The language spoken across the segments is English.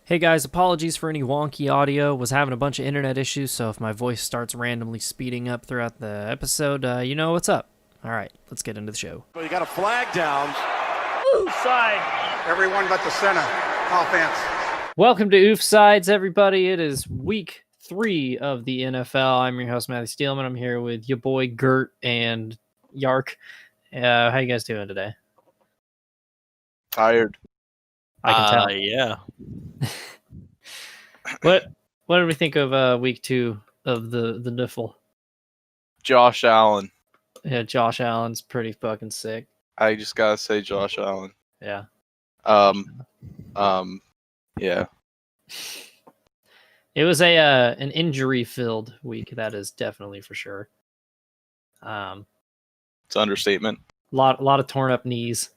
Hey guys, apologies for any wonky audio. Was having a bunch of internet issues, so if my voice starts randomly speeding up throughout the episode, you know what's up. All right, let's get into the show. Well, you got a flag down. Oofside. Everyone but the center. Offense. Welcome to Oofsides, everybody. It is week 3 of the NFL. I'm your host, Matthew Steelman. I'm here with your boy Gert and Yark. How you guys doing today? Tired. I can tell. Yeah. What did we think of week 2 of the Niffle? Josh Allen. Yeah, Josh Allen's pretty fucking sick. I just gotta say Josh Allen. Yeah. Yeah. It was an injury-filled week. That is definitely for sure. It's an understatement. Lot of torn up knees.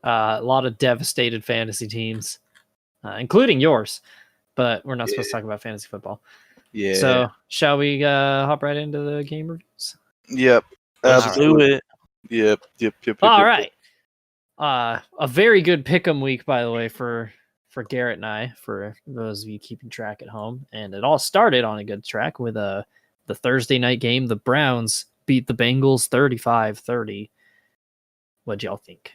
A lot of devastated fantasy teams, including yours. But we're not supposed to talk about fantasy football. Yeah. So shall we hop right into the game reviews? Yep. Let's do it. Yep. All right. A very good pick'em week, by the way, for Garrett and I, for those of you keeping track at home. And it all started on a good track with the Thursday night game. The Browns beat the Bengals 35-30. What'd y'all think?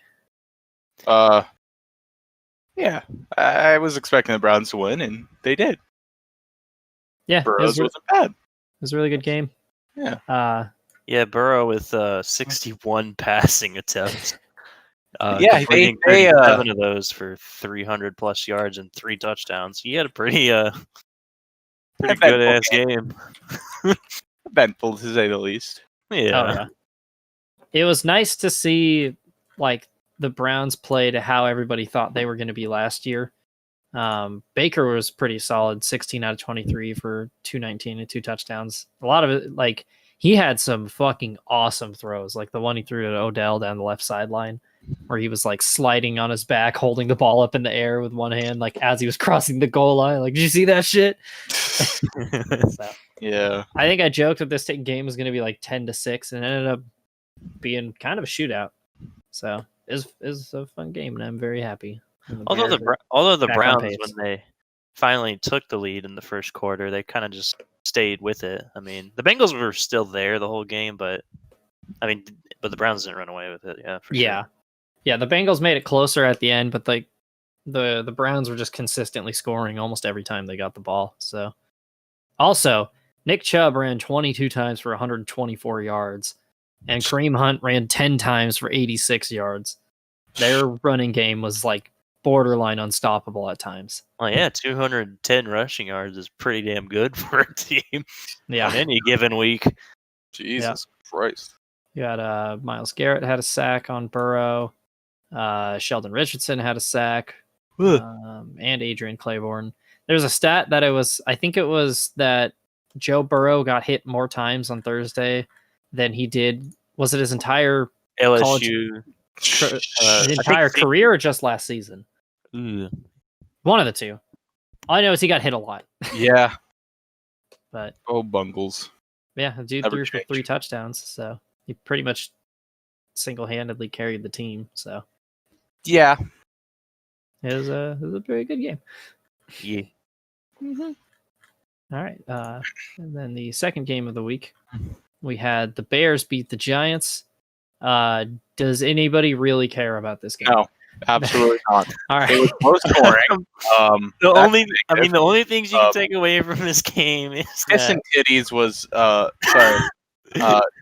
Yeah. I was expecting the Browns to win, and they did. Yeah, Burrows wasn't bad. it was a really good game. Yeah. Yeah, Burrow with 61 passing attempts. Yeah, they 7 of those for 300 plus yards and 3 touchdowns. He had a pretty good ass game. eventful to say the least. Yeah. Oh, yeah. It was nice to see like the Browns play to how everybody thought they were going to be last year. Baker was pretty solid, 16 out of 23 for 219 and 2 touchdowns. A lot of it, like, he had some fucking awesome throws, like the one he threw to Odell down the left sideline, where he was like sliding on his back, holding the ball up in the air with one hand, like as he was crossing the goal line. Like, did you see that shit? So, Yeah. I think I joked that this game was going to be like 10-6, and it ended up being kind of a shootout. So it was a fun game, and I'm very happy. Although the back on Browns, pace. when they finally took the lead in the first quarter, they kind of just stayed with it. I mean, the Bengals were still there the whole game, but the Browns didn't run away with it. Yeah, for Yeah. sure. Yeah, the Bengals made it closer at the end, but like the Browns were just consistently scoring almost every time they got the ball. So also, Nick Chubb ran 22 times for 124 yards, and Kareem Hunt ran 10 times for 86 yards. Their running game was like borderline unstoppable at times. Well, yeah, 210 rushing yards is pretty damn good for a team Yeah. on any given week. Jesus Christ. You had Myles Garrett had a sack on Burrow. Sheldon Richardson had a sack. And Adrian Claiborne. There's a stat that I think it was that Joe Burrow got hit more times on Thursday than he did. Was it his entire LSU. career or just last season? Ooh. One of the two. All I know is he got hit a lot. Yeah. But Oh, Bungles. yeah, the dude Never threw for change. 3 touchdowns, so he pretty much single-handedly carried the team. So Yeah. it was a very good game. Yeah. All right. And then the second game of the week, we had the Bears beat the Giants. Does anybody really care about this game? No, absolutely not. All It was right. low scoring. The that's only things you can take away from this game is Piss that and Titties was sorry.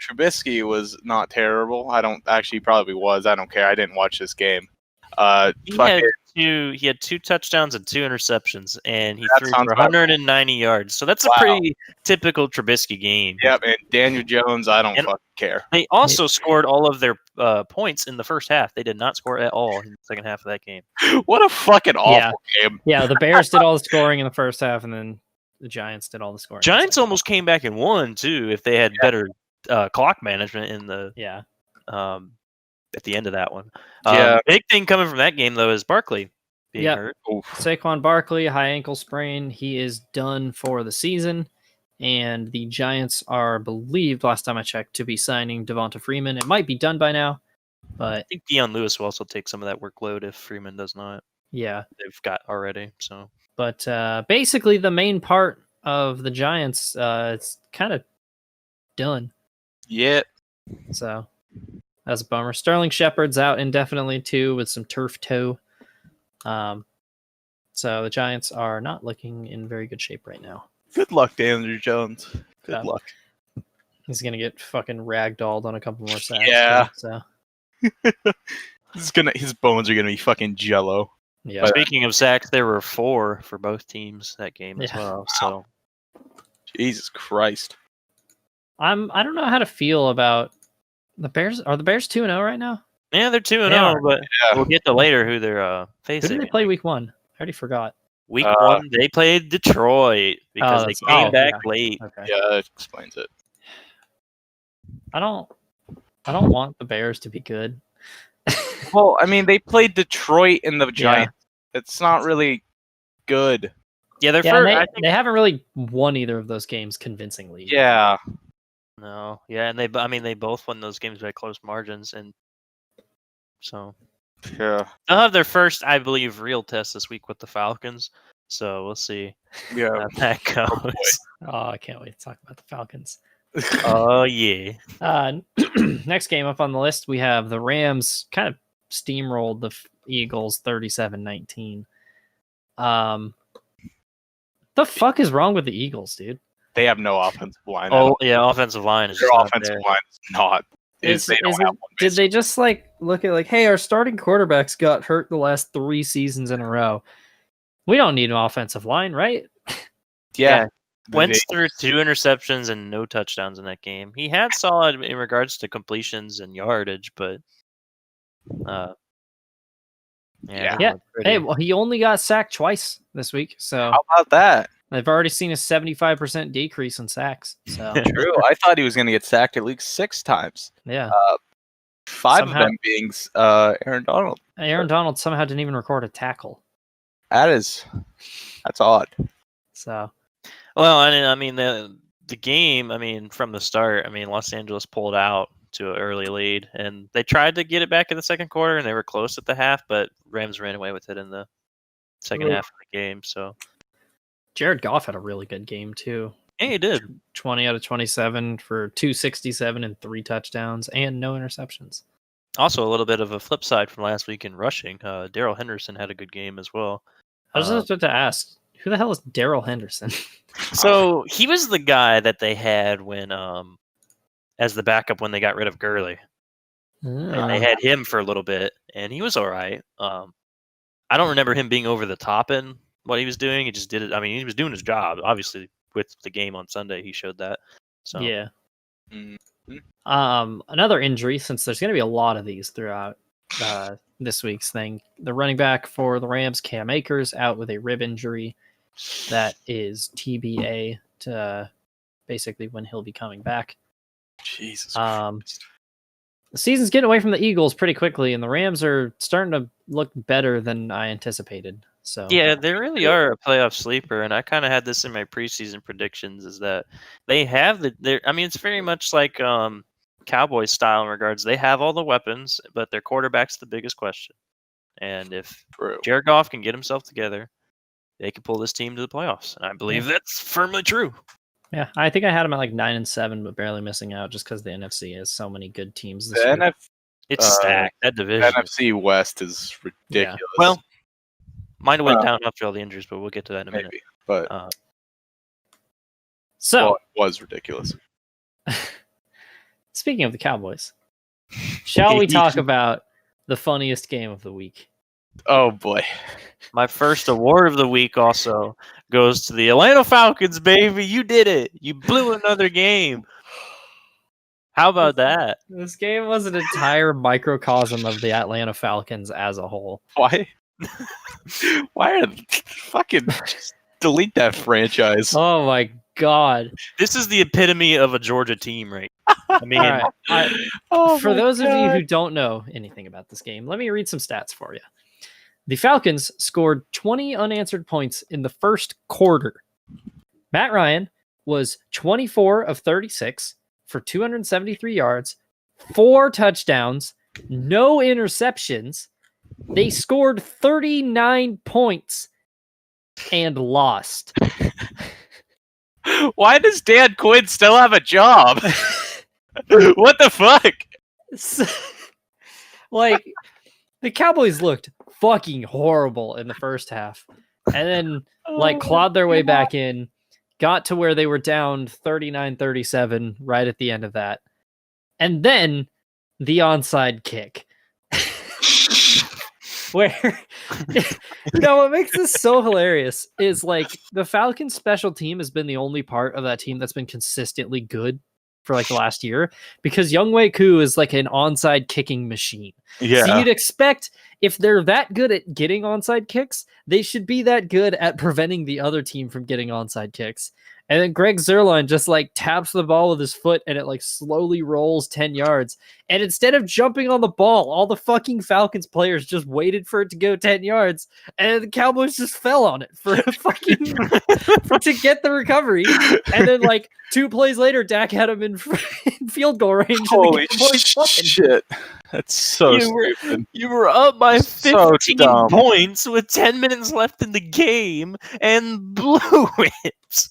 Trubisky was not terrible. I don't actually probably was. I don't care. I didn't watch this game. he had 2 touchdowns and 2 interceptions, and he That threw sounds for about 190 yards. So that's a Wow. pretty typical Trubisky game. Yep, and Daniel Jones, I don't And- fucking care. They also scored all of their points in the first half. They did not score at all in the second half of that game. What a fucking awful game. Yeah, the Bears did all the scoring in the first half, and then the Giants did all the scoring. in the Giants second. almost came back and won too if they had better clock management in the Yeah. at the end of that one. Yeah. Big thing coming from that game though is Barkley being Yeah. hurt. Oof. Saquon Barkley, high ankle sprain. He is done for the season. And the Giants are believed, last time I checked, to be signing Devonta Freeman. It might be done by now, I but think Deion Lewis will also take some of that workload if Freeman does not. Yeah. they've got already. So, But basically, the main part of the Giants, it's kind of done. Yeah. So that's a bummer. Sterling Shepard's out indefinitely too with some turf toe. So the Giants are not looking in very good shape right now. Good luck, Andrew Jones. Good Yeah. luck. He's gonna get fucking ragdolled on a couple more sacks. Yeah. Too, so His bones are gonna be fucking jello. yeah. But- speaking of sacks, there were 4 for both teams that game as Yeah. well. So, Jesus Christ. I don't know how to feel about the Bears. Are the Bears 2-0 right now? yeah, they're 2-0, They are. but Yeah. we'll get to later who they're Who facing. did they play week 1? I already forgot. Week 1, they played Detroit because they came back late. Okay. Yeah, that explains it. I don't want the Bears to be good. Well, I mean, they played Detroit and the Giants. It's not really good. Yeah, they're Yeah, and first. they haven't really won either of those games convincingly. Yeah. No, yeah, and they both won those games by close margins, and so Yeah. they'll have their first, I believe, real test this week with the Falcons. So we'll see Yeah. how that goes. Oh, I can't wait to talk about the Falcons. Oh yeah, Next game up on the list, we have the Rams kind of steamrolled the Eagles 37-19. The fuck is wrong with the Eagles, dude? They have no offensive line. oh yeah, offensive line is Their just not offensive there. line is not. They don't have one. Did they just like look at like, hey, our starting quarterbacks got hurt the last 3 seasons in a row. We don't need an offensive line, right? Yeah. Wentz threw 2 interceptions and no touchdowns in that game. He had solid in regards to completions and yardage, but Yeah. Yeah. Hey, well, he only got sacked twice this week, so How about that? I've already seen a 75% decrease in sacks. So True. I thought he was going to get sacked at least 6 times. yeah, 5 Somehow- of them being Aaron Donald. Aaron Donald somehow didn't even record a tackle. That's odd. So Well, I mean the game. I mean from the start. I mean Los Angeles pulled out to an early lead, and they tried to get it back in the second quarter, and they were close at the half, but Rams ran away with it in the second Ooh. half of the game. So Jared Goff had a really good game too. yeah, he did. 20 out of 27 for 267 and 3 touchdowns and no interceptions. Also, a little bit of a flip side from last week in rushing. Daryl Henderson had a good game as well. I was just about to ask, who the hell is Daryl Henderson? So he was the guy that they had when, as the backup when they got rid of Gurley. And they had him for a little bit, and he was all right. I don't remember him being over the top in what he was doing. He just did it. I mean, he was doing his job. Obviously, with the game on Sunday, he showed that. So Yeah. Mhm. Another injury, since there's going to be a lot of these throughout this week's thing. The running back for the Rams, Cam Akers, out with a rib injury. That is TBA to basically when he'll be coming back. Jesus. The season's getting away from the Eagles pretty quickly, and the Rams are starting to look better than I anticipated. So yeah, they really are a playoff sleeper, and I kind of had this in my preseason predictions: is that they have I mean, it's very much like Cowboys style in regards. They have all the weapons, but their quarterback's the biggest question. And if True. Jared Goff can get himself together, they can pull this team to the playoffs. And I believe that's firmly true. yeah, I think I had them at like 9-7, but barely missing out just because the NFC has so many good teams this The year. It's stacked. That division. NFC West is ridiculous. Well, mine went down after all the injuries, but we'll get to that in a minute. maybe, but So, well, it was ridiculous. speaking of the Cowboys, shall we talk about the funniest game of the week? Oh boy. My first award of the week also goes to the Atlanta Falcons, baby. You did it. You blew another game. How about that? This game was an entire microcosm of the Atlanta Falcons as a whole. Why? Why are fucking just delete that franchise? Oh my god. This is the epitome of a Georgia team, right? I mean, All right. Oh For my those of you God. who don't know anything about this game, let me read some stats for you. The Falcons scored 20 unanswered points in the first quarter. Matt Ryan was 24 of 36 for 273 yards, 4 touchdowns, no interceptions, They scored 39 points and lost. Why does Dan Quinn still have a job? What the fuck? Like, the Cowboys looked fucking horrible in the first half. And then, clawed their way back in, got to where they were down 39-37 right at the end of that. And then the onside kick. Where, what makes this so hilarious is the Falcons special team has been the only part of that team that's been consistently good for the last year, because Younghoe Koo is an onside kicking machine. Yeah. So you'd expect if they're that good at getting onside kicks, they should be that good at preventing the other team from getting onside kicks. And then Greg Zuerlein just taps the ball with his foot and it slowly rolls 10 yards. And instead of jumping on the ball, all the fucking Falcons players just waited for it to go 10 yards. And the Cowboys just fell on it for to get the recovery. And then 2 plays later, Dak had him in field goal range. Holy shit. That's so stupid. You were up by 15 dumb. points with 10 minutes left in the game and blew it.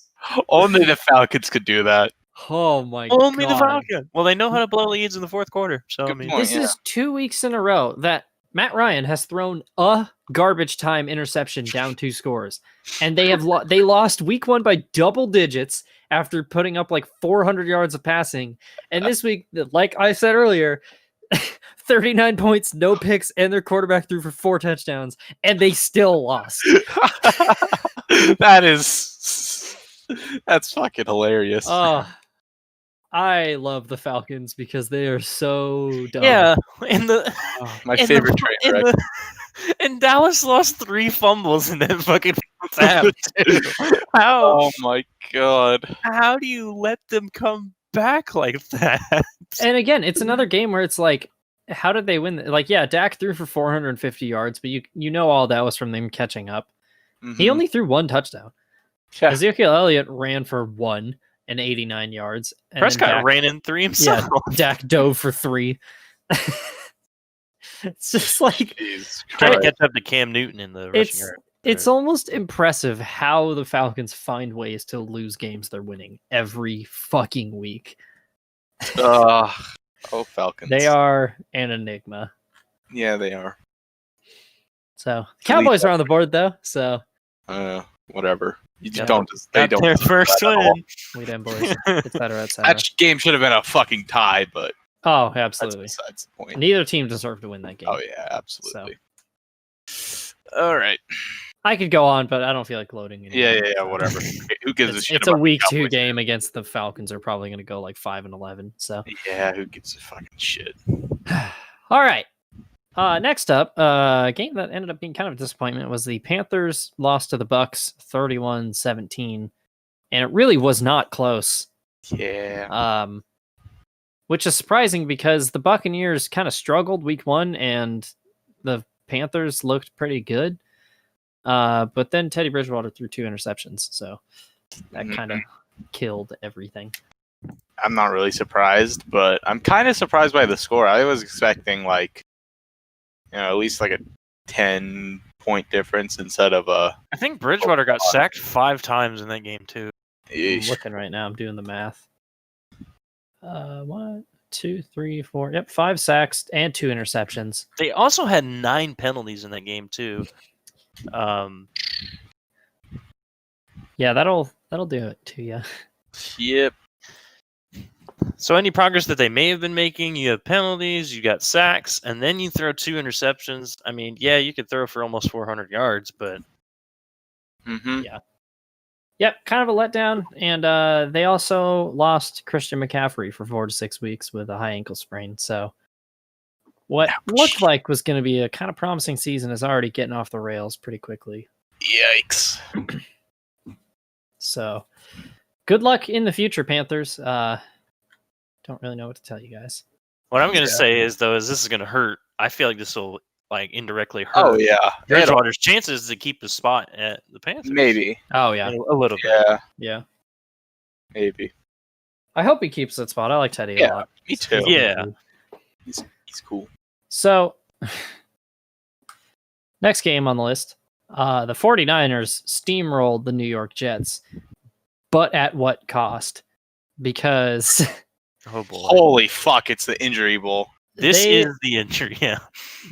Only the Falcons could do that. Oh my god. Only the Falcons. Well, they know how to blow leads in the fourth quarter. So Good point. This is 2 weeks in a row that Matt Ryan has thrown a garbage time interception down 2 scores. And they have they lost week 1 by double digits after putting up 400 yards of passing. And this week, like I said earlier, 39 points, no picks, and their quarterback threw for 4 touchdowns, and they still lost. That's fucking hilarious. I love the Falcons because they are so dumb. Yeah, my favorite trainer. And Dallas lost 3 fumbles in that fucking half. How? Oh my god! How do you let them come back like that? And again, it's another game where it's how did they win? Dak threw for 450 yards, but you know all that was from them catching up. Mm-hmm. He only threw 1 touchdown. Yeah. Ezekiel Elliott ran for 1 and 89 yards. And Prescott ran in 3 himself. Yeah, Dak dove for 3. It's just trying to catch up to Cam Newton in the rushing yard. It's almost impressive how the Falcons find ways to lose games they're winning every fucking week. Falcons. They are an enigma. Yeah, they are. So Cowboys are on the board though. So whatever. They don't. Their first win. We didn't, boys. It's better outside. That game should have been a fucking tie, but absolutely. That's besides the point. Neither team deserved to win that game. Oh yeah, absolutely. So. All right. I could go on, but I don't feel like loading anymore. Yeah, whatever. Who gives a shit? It's a week 2 game against the Falcons. Are probably going to go 5-11. So yeah, who gives a fucking shit? All right. Next up, a game that ended up being kind of a disappointment was the Panthers lost to the Bucks 31-17, and it really was not close. Yeah. Which is surprising because the Buccaneers kind of struggled week 1, and the Panthers looked pretty good. But then Teddy Bridgewater threw 2 interceptions, so that kind of killed everything. I'm not really surprised, but I'm kind of surprised by the score. I was expecting at least a 10-point difference instead of a. I think Bridgewater got sacked 5 times in that game too. I'm looking right now. I'm doing the math. 1, 2, 3, 4. Yep, 5 sacks and 2 interceptions. They also had 9 penalties in that game too. Yeah, that'll do it to you. Yep. So any progress that they may have been making, you have penalties, you got sacks, and then you throw 2 interceptions. I mean, yeah, you could throw for almost 400 yards, but yeah. Yep, kind of a letdown. And they also lost Christian McCaffrey for 4 to 6 weeks with a high ankle sprain. So what looked like was going to be a kind of promising season is already getting off the rails pretty quickly. Yikes. So good luck in the future, Panthers. Don't really know what to tell you guys. What I'm going to say is this is going to hurt. I feel like this will indirectly hurt. Oh yeah, Bridgewater's chances to keep the spot at the Panthers. Maybe. Oh yeah, a little bit. Yeah. Maybe. I hope he keeps that spot. I like Teddy a lot. Me too. Yeah. He's cool. So Next game on the list, the 49ers steamrolled the New York Jets, but at what cost? Because Oh boy. Holy fuck! It's the injury bowl. This is the injury. Yeah.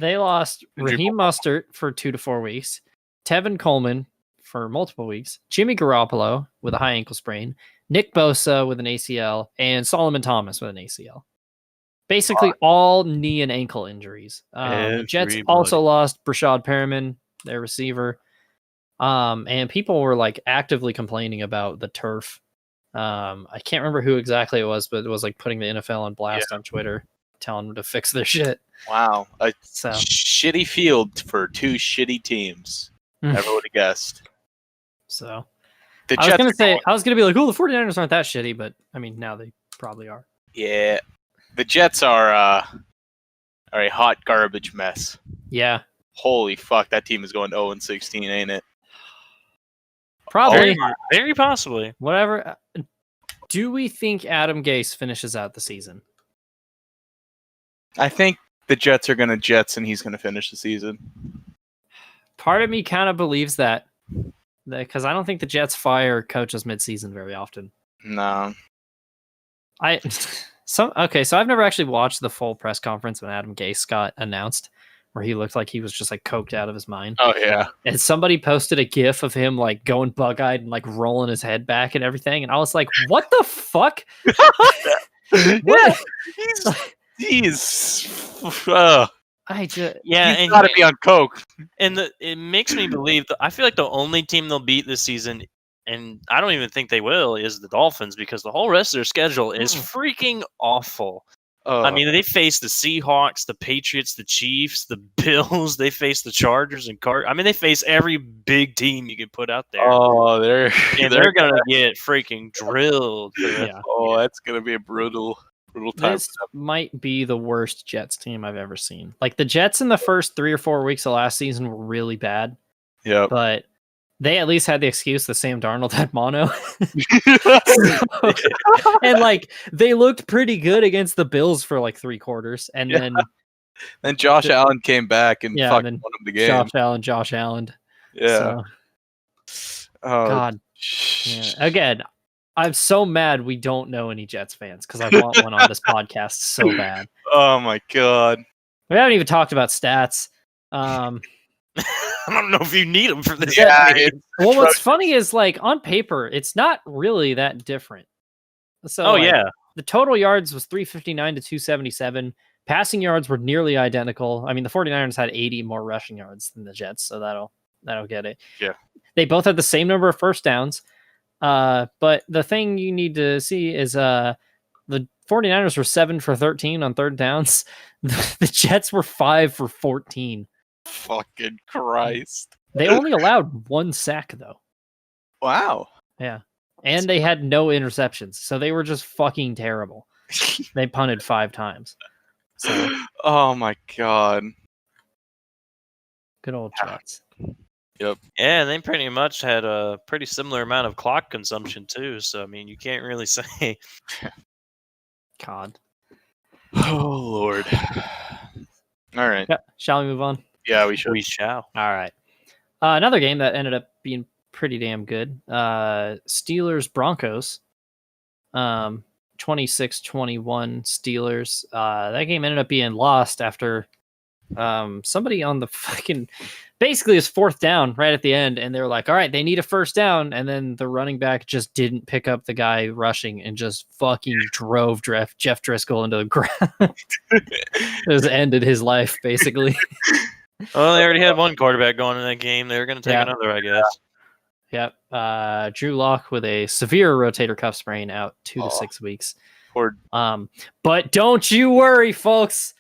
they lost Injury Raheem Mostert for 2 to 4 weeks, Tevin Coleman for multiple weeks, Jimmy Garoppolo with a high ankle sprain, Nick Bosa with an ACL, and Solomon Thomas with an ACL. Basically, all knee and ankle injuries. The Jets also lost Brashad Perriman, their receiver. And people were like actively complaining about the turf. I can't remember who exactly it was, but it was like putting the NFL on blast on Twitter, telling them to fix their shit. Wow, a So shitty field for 2 shitty teams. Never would have guessed. So The I was Jets gonna are say, going- I was gonna be like, oh, the 49ers aren't that shitty, but I mean, now they probably are. yeah, the Jets are a hot garbage mess. Yeah, Holy fuck, that team is going 0-16, ain't it? probably. Very possibly. Whatever. Do we think Adam Gase finishes out the season? I think the Jets are going to Jets, and he's going to finish the season. Part of me kind of believes that, because I don't think the Jets fire coaches midseason very often. No. So I've never actually watched the full press conference when Adam Gase got announced, where he looked like he was just like coked out of his mind. Oh yeah. And somebody posted a GIF of him like going bug-eyed and like rolling his head back and everything, and I was like, "What the fuck? What?" He's I just Yeah, he's and got to be on coke. it makes me believe that I feel like the only team they'll beat this season, and I don't even think they will, is the Dolphins, because the whole rest of their schedule is freaking awful. I mean, they face the Seahawks, the Patriots, the Chiefs, the Bills. They face the Chargers and I mean, they face every big team you can put out there. they're gonna get freaking drilled. yeah. Oh, that's gonna be a brutal time. This might be the worst Jets team I've ever seen. Like the Jets in the first 3 or 4 weeks of last season were really bad, Yep. but they at least had the excuse that Sam Darnold had mono. And like they looked pretty good against the Bills for like 3 quarters, and then Josh Allen came back and and fucking then won him the game. Josh Allen. Yeah. So, Oh, God. Yeah. Again, I'm so mad we don't know any Jets fans because I want one on this podcast so bad. Oh my god. We haven't even talked about stats. I don't know if you need them for this. Yeah. Well, what's funny is like on paper, it's not really that different. So, the total yards was 359 to 277. Passing yards were nearly identical. I mean, the 49ers had 80 more rushing yards than the Jets, so that'll get it. Yeah. They both had the same number of first downs. But the thing you need to see is the 49ers were 7 for 13 on third downs. The Jets were 5 for 14. Fucking Christ. They only allowed 1 sack though. Wow. Yeah. And they had no interceptions. So they were just fucking terrible. They punted 5 times. So Oh my god. good old Jets. Yep. Yeah, and they pretty much had a pretty similar amount of clock consumption too. So I mean, you can't really say. God. Oh Lord. All right. Yeah. Shall we move on? Yeah, we should. We shall. All right. Another game that ended up being pretty damn good. Steelers Broncos. 26-21 Steelers. That game ended up being lost after somebody on the fucking basically is 4th down right at the end, and they were like, all right, they need a first down, and then the running back just didn't pick up the guy rushing and just fucking drove Jeff Driscoll into the ground. It just ended his life basically. Well, they already had one quarterback going in that game. They were going to take another, I guess. Yep. Drew Lock with a severe rotator cuff sprain, out 2 to 6 weeks. Poor... But don't you worry, folks.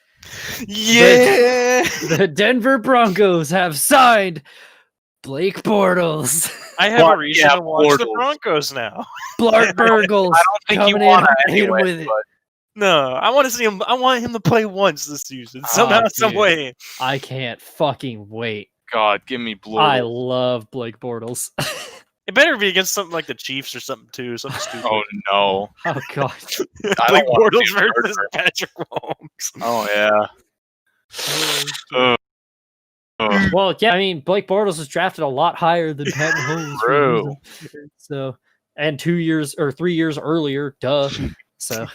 Yeah. The Denver Broncos have signed Blake Bortles. I have a reason to watch the Broncos now. Blark Burgles. I don't think you coming want to in anyway, with it. but... No, I want to see him. I want him to play once this season, somehow, some dude. way. I can't fucking wait. God, give me blue. I love Blake Bortles. It better be against something like the Chiefs or something too. Something stupid. Oh no. Oh god. Blake want to Bortles see him versus murder. Patrick Mahomes. Oh yeah. Well, yeah, I mean, Blake Bortles was drafted a lot higher than Pat Mahomes. True. So, and 3 years earlier, duh. So,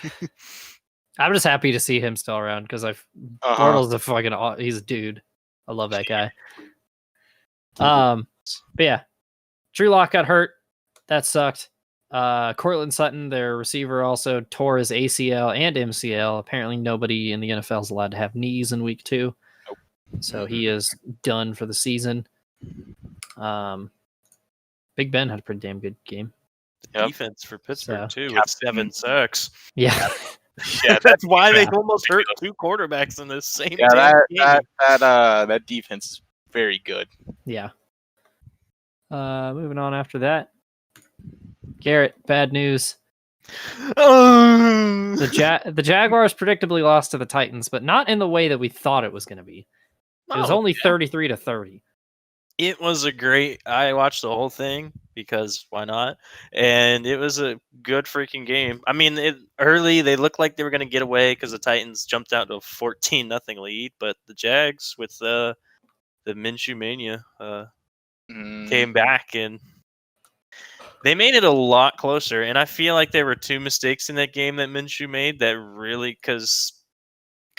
I'm just happy to see him still around because Bortles is a fucking he's a dude. I love that guy. But yeah, Drew Lock got hurt. That sucked. Cortland Sutton, their receiver, also tore his ACL and MCL. Apparently, nobody in the NFL is allowed to have knees in week 2. Nope. So he is done for the season. Big Ben had a pretty damn good game. Defense for Pittsburgh, too, with Captain. 7 sacks. Yeah. Yeah, That's why they almost hurt 2 quarterbacks in the same game. that defense is very good. Yeah. Moving on after that. Garrett, bad news. The Jaguars predictably lost to the Titans, but not in the way that we thought it was going to be. It was only 33-30. It was I watched the whole thing because why not? And it was a good freaking game. I mean, early they looked like they were going to get away because the Titans jumped out to a 14-0 lead, but the Jags with the Minshew mania came back and they made it a lot closer. And I feel like there were 2 mistakes in that game that Minshew made that really because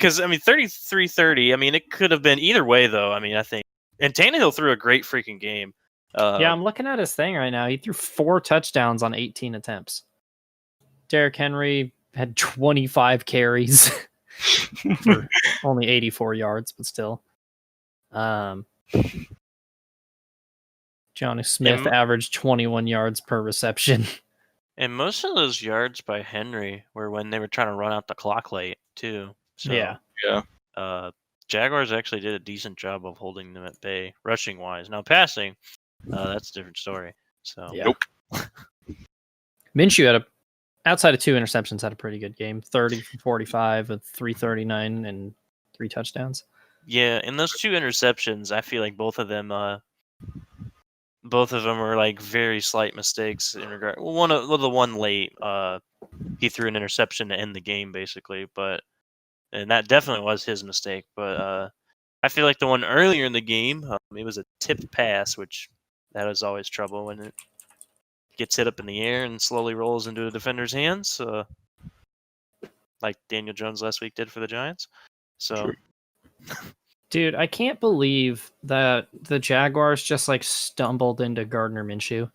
I mean 33-30. I mean it could have been either way though. I mean I think. And Tannehill threw a great freaking game. Yeah, I'm looking at his thing right now. He threw 4 touchdowns on 18 attempts. Derrick Henry had 25 carries for only 84 yards, but still. Johnny Smith averaged 21 yards per reception. And most of those yards by Henry were when they were trying to run out the clock late, too. So, yeah. Jaguars actually did a decent job of holding them at bay, rushing wise. Now passing, that's a different story. So yeah. Minshew outside of 2 interceptions, had a pretty good game. 30 for 45 with 339 and 3 touchdowns. Yeah, in those 2 interceptions, I feel like both of them were like very slight mistakes in regard. Well, the one late, he threw an interception to end the game, basically, and that definitely was his mistake. But I feel like the one earlier in the game, it was a tipped pass, which that is always trouble when it gets hit up in the air and slowly rolls into a defender's hands, like Daniel Jones last week did for the Giants. So, dude, I can't believe that the Jaguars just like stumbled into Gardner Minshew.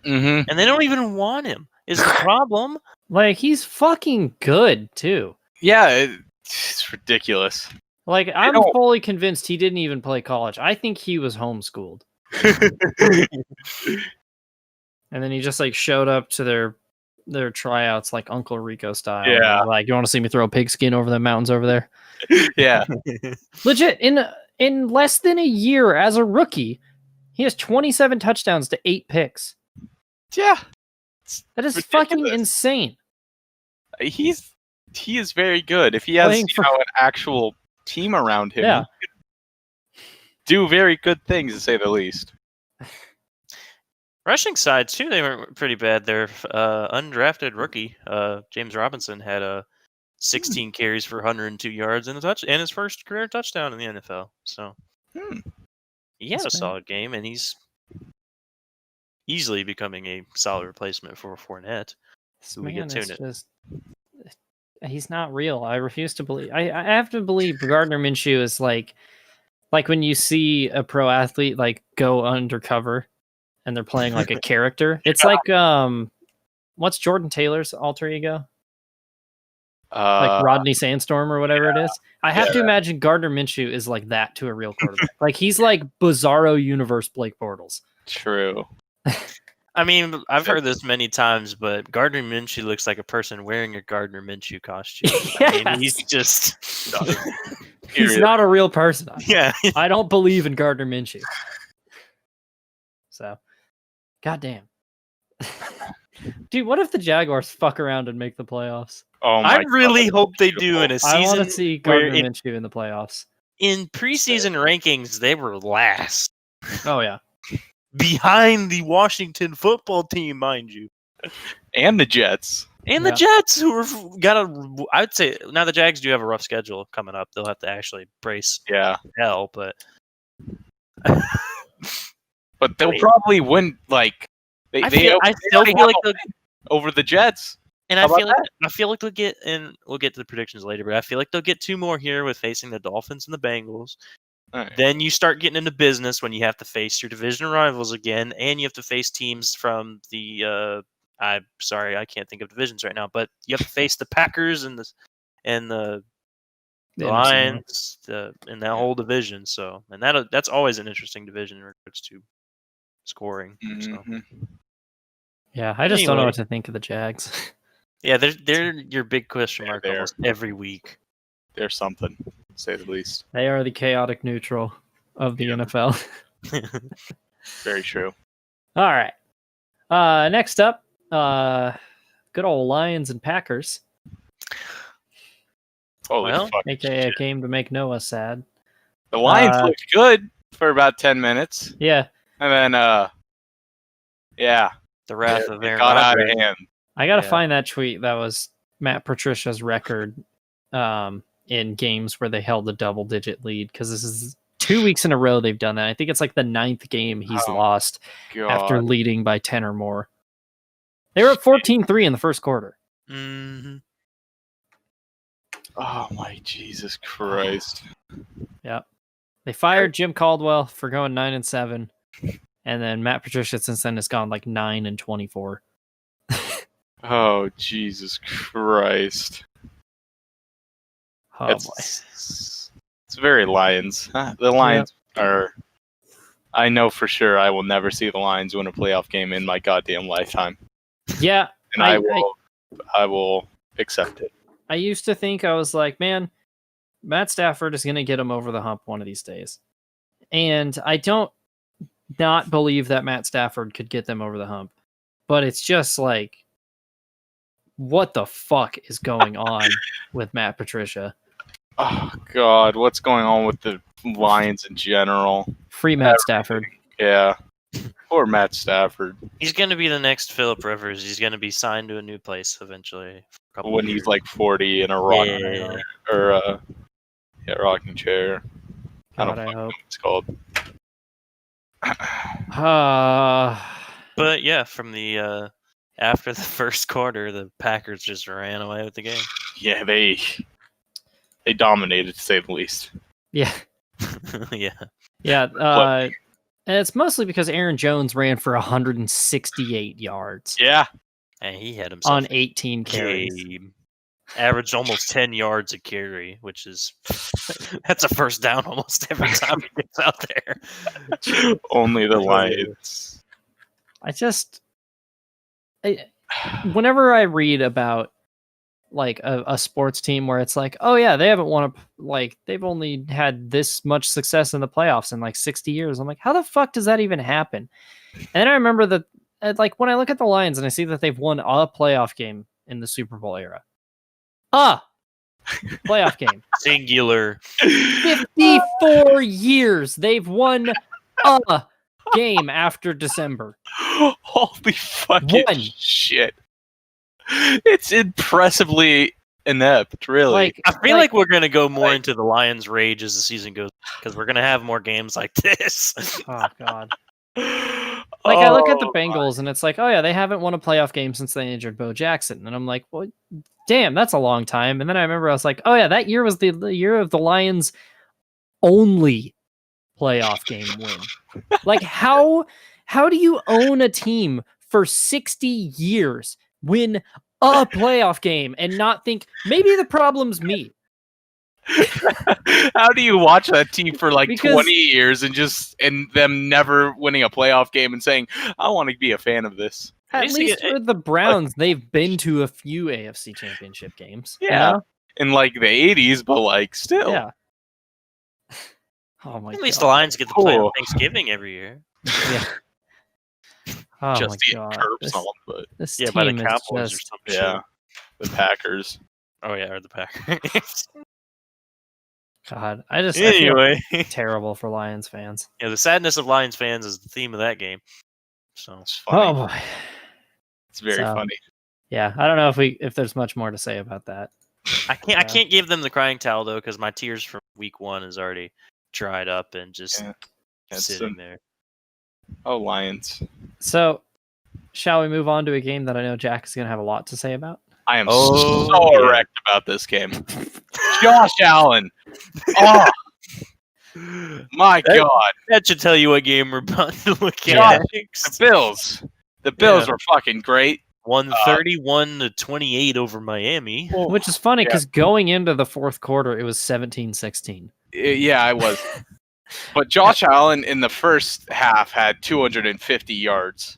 And they don't even want him. Is the problem? Like he's fucking good too. Yeah. It's ridiculous. Like, I'm fully convinced he didn't even play college. I think he was homeschooled. And then he just, like, showed up to their tryouts like Uncle Rico style. Yeah. Like, you want to see me throw a pigskin over the mountains over there? Yeah. Legit, in less than a year as a rookie, he has 27 touchdowns to 8 picks. Yeah. That is fucking insane. He is very good. If he has an actual team around him, he could do very good things, to say the least. Rushing side, too, they were pretty bad. Their undrafted rookie, James Robinson, had 16 carries for 102 yards and his first career touchdown in the NFL. So he had a solid game, and he's easily becoming a solid replacement for Fournette. He's not real. I refuse to believe. I have to believe Gardner Minshew is like when you see a pro athlete like go undercover and they're playing like a character. It's like what's Jordan Taylor's alter ego? Like Rodney Sandstorm or whatever it is. I have to imagine Gardner Minshew is like that to a real quarterback. Like he's like Bizarro Universe Blake Bortles. True. I mean, I've heard this many times, but Gardner Minshew looks like a person wearing a Gardner Minshew costume. I mean, he's just... he's not a real person. Yeah. I don't believe in Gardner Minshew. So, goddamn. Dude, what if the Jaguars fuck around and make the playoffs? Oh my I really hope they do in a season. I want to see Gardner Minshew in the playoffs. In preseason rankings, they were last. Oh, yeah. Behind the Washington football team, mind you. And the Jets. And the Jets, who I'd say, now the Jags do have a rough schedule coming up. They'll have to actually brace hell, but But they'll probably win. Like I still feel like they'll, over the Jets. and How I feel about like they'll get, and we'll get to the predictions later, but I feel like they'll get 2 more here with facing the Dolphins and the Bengals. Right. Then you start getting into business when you have to face your division rivals again, and you have to face teams from the I'm sorry, I can't think of divisions right now, but you have to face the Packers and the The NFC Lions in that whole division. So, and that's always an interesting division in regards to scoring. So. Mhm. Yeah, I just don't know Anyway. what to think of the Jags. Yeah, they're your big question mark They're almost every week. There's something, to say the least. They are the chaotic neutral of the NFL. Very true. All right. Next up, good old Lions and Packers. Holy Well, fuck! AKA came to make Noah sad. The Lions looked good for about 10 minutes, Yeah, and then yeah, the wrath it of Aaron got out Rodgers. of hand. I gotta Yeah. find that tweet. That was Matt Patricia's record in games where they held a double-digit lead, because this is 2 weeks in a row they've done that. I think it's like the 9th game he's Oh, lost God. after leading by 10 or more. They were up 14-3 in the first quarter. Mm-hmm. Oh my Jesus Christ! Yep. They fired Jim Caldwell for going 9-7, and then Matt Patricia since then has gone like 9-24. Oh Jesus Christ! Oh boy. It's very Lions. The Lions are. I know for sure I will never see the Lions win a playoff game in my goddamn lifetime, Yeah, and I will accept it. I used to think, I was like, man, Matt Stafford is going to get him over the hump one of these days. And I don't not believe that Matt Stafford could get them over the hump. But it's just like, what the fuck is going on with Matt Patricia? Oh God, what's going on with the Lions in general? Free Matt Stafford. Yeah, poor Matt Stafford. He's going to be the next Phillip Rivers. He's going to be signed to a new place eventually. When he's like 40 in a rocking rocking chair. God, I don't I know hope. what it's called. But yeah, from the after the first quarter, the Packers just ran away with the game. Yeah, they dominated, to say the least. Yeah. Yeah. Yeah. And it's mostly because Aaron Jones ran for 168 yards Yeah. And he had himself on 18 carries. game. Averaged almost 10 yards a carry, which is that's a first down almost every time he gets out there. Only the Lions. Whenever I read about like a sports team where it's like, oh yeah, they haven't won they've only had this much success in the playoffs in like 60 years. I'm like, how the fuck does that even happen? And then I remember that like when I look at the Lions and I see that they've won a playoff game in the Super Bowl era. Playoff game. Singular. 54 years they've won a game after December. Holy fucking shit. It's impressively inept, really. Like, I feel like we're going to go more into the Lions' rage as the season goes, because we're going to have more games like this. Oh, God. Like, I look at the Bengals, and it's like, oh, yeah, they haven't won a playoff game since they injured Bo Jackson. And I'm like, well, damn, that's a long time. And then I remember I was like, oh, yeah, that year was the year of the Lions' only playoff game win. Like, how do you own a team for 60 years, win a playoff game, and not think, maybe the problem's me? How do you watch that team for like 20 years and them never winning a playoff game and saying, I want to be a fan of this? At least with the Browns, they've been to a few AFC championship games. Yeah. You know? In like the 80s, but like still. Yeah. Oh my God. At least the Lions get to play on Thanksgiving every year. Yeah. Oh Just my to God. get curbs on, but This Yeah, team by the is Cowboys just, or something. yeah. The Packers. Oh yeah, or the Packers. God, I Anyway. feel terrible for Lions fans. Yeah, the sadness of Lions fans is the theme of that game. So It's funny. Oh boy. It's very funny. Yeah, I don't know if there's much more to say about that. I can't give them the crying towel though, because my tears from week 1 is already dried up and just sitting there. Oh, Lions. So, shall we move on to a game that I know Jack is going to have a lot to say about? I am Oh, so yeah. erect about this game. Josh Allen. Oh, my God. That should tell you what game we're about to look Yeah. at. The Bills. The Bills were fucking great. 131-28 over Miami. Which is funny because going into the fourth quarter, it was 17-16. Yeah, I was. But Josh Allen in the first half had 250 yards.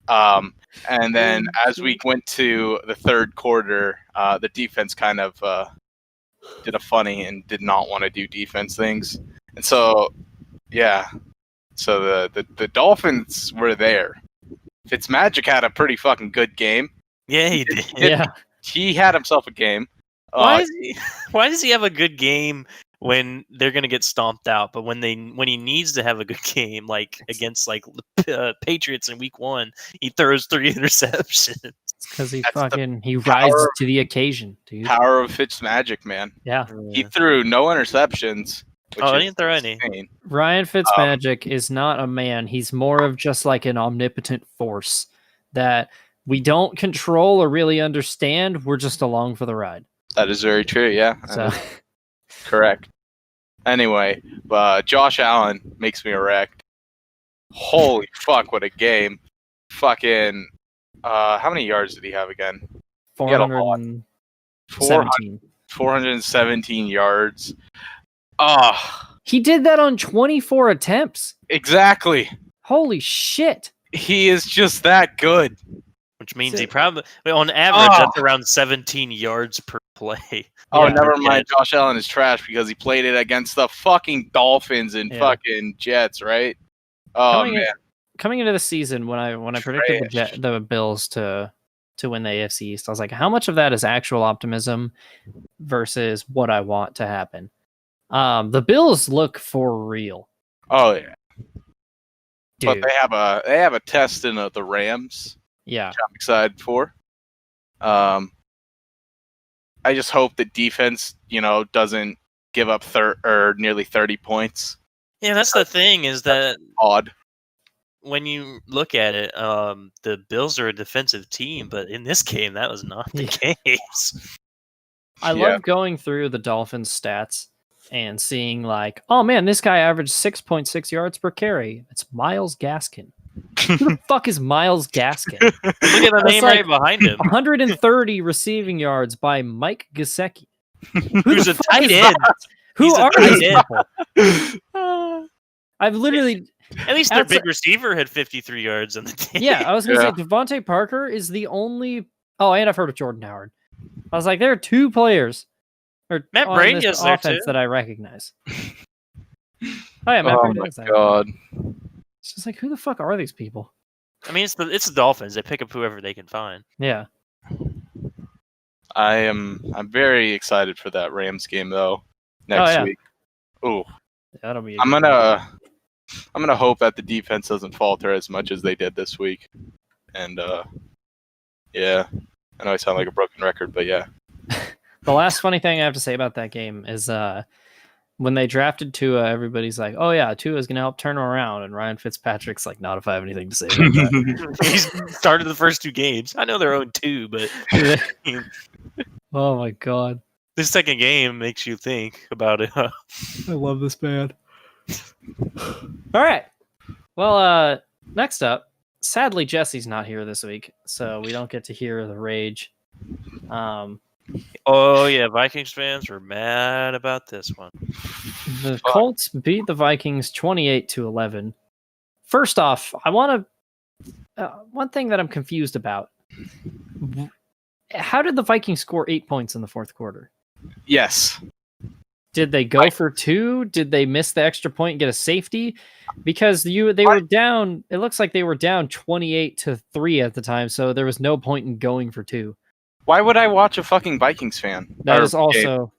And then as we went to the third quarter, the defense kind of did a funny and did not want to do defense things. And so, yeah. So the Dolphins were there. Fitzmagic had a pretty fucking good game. Yeah, he did. Yeah. He had himself a game. Why does he have a good game when they're gonna get stomped out, but when he needs to have a good game, like against like Patriots in Week 1, he throws 3 interceptions. Because he rises to the occasion, dude. Power of Fitzmagic, man. Yeah. He threw no interceptions. I didn't throw any. Ryan Fitzmagic is not a man. He's more of just like an omnipotent force that we don't control or really understand. We're just along for the ride. That is very true, yeah. So. Correct. Anyway, Josh Allen makes me erect. Holy fuck, what a game. Fucking, how many yards did he have again? 417. 417 yards. He did that on 24 attempts. Exactly. Holy shit. He is just that good. Which means he probably, on average, that's around 17 yards per play. Oh, Yeah. never mind. Josh Allen is trash because he played it against the fucking Dolphins and fucking Jets, right? Oh, Coming into the season, when I predicted the Bills to win the AFC East, I was like, how much of that is actual optimism versus what I want to happen? The Bills look for real. Oh yeah. Dude. But they have a test in the Rams. Yeah. Which I'm excited for. I just hope the defense, doesn't give up nearly 30 points. Yeah, that's the thing is that odd. When you look at it, the Bills are a defensive team, but in this game, that was not the case. I love going through the Dolphins stats and seeing like, oh man, this guy averaged 6.6 yards per carry. It's Myles Gaskin. Who the fuck is Myles Gaskin? Look at the name right behind him. 130 receiving yards by Mike Gesicki. Who's a tight end? Who are these people? I've literally... At least their big receiver had 53 yards on the team. Yeah, I was going to say Devontae Parker is the only... Oh, and I've heard of Jordan Howard. I was like, there are 2 players Matt Brady is there offense too. that I recognize. Oh yeah, Matt Brady is there. God. It's just like, who the fuck are these people? I mean, it's the Dolphins. They pick up whoever they can find. Yeah. I'm very excited for that Rams game though next week. Ooh. That'll be. I'm gonna hope that the defense doesn't falter as much as they did this week. And yeah, I know I sound like a broken record, but yeah. The last funny thing I have to say about that game is when they drafted Tua, everybody's like, oh yeah, Tua's going to help turn him around. And Ryan Fitzpatrick's like, not if I have anything to say about that. He started the first 2 games. I know they're 0-2, but oh my God. The second game makes you think about it. I love this man. All right. Well, next up, sadly, Jesse's not here this week, so we don't get to hear the rage. Oh yeah, Vikings fans were mad about this one. The Colts beat the Vikings 28-11. First off, I want to one thing that I'm confused about. How did the Vikings score 8 points in the fourth quarter? Yes. Did they go for 2? Did they miss the extra point and get a safety? Because they were down. It looks like they were down 28-3 at the time, so there was no point in going for 2. Why would I watch a fucking Vikings fan? That is also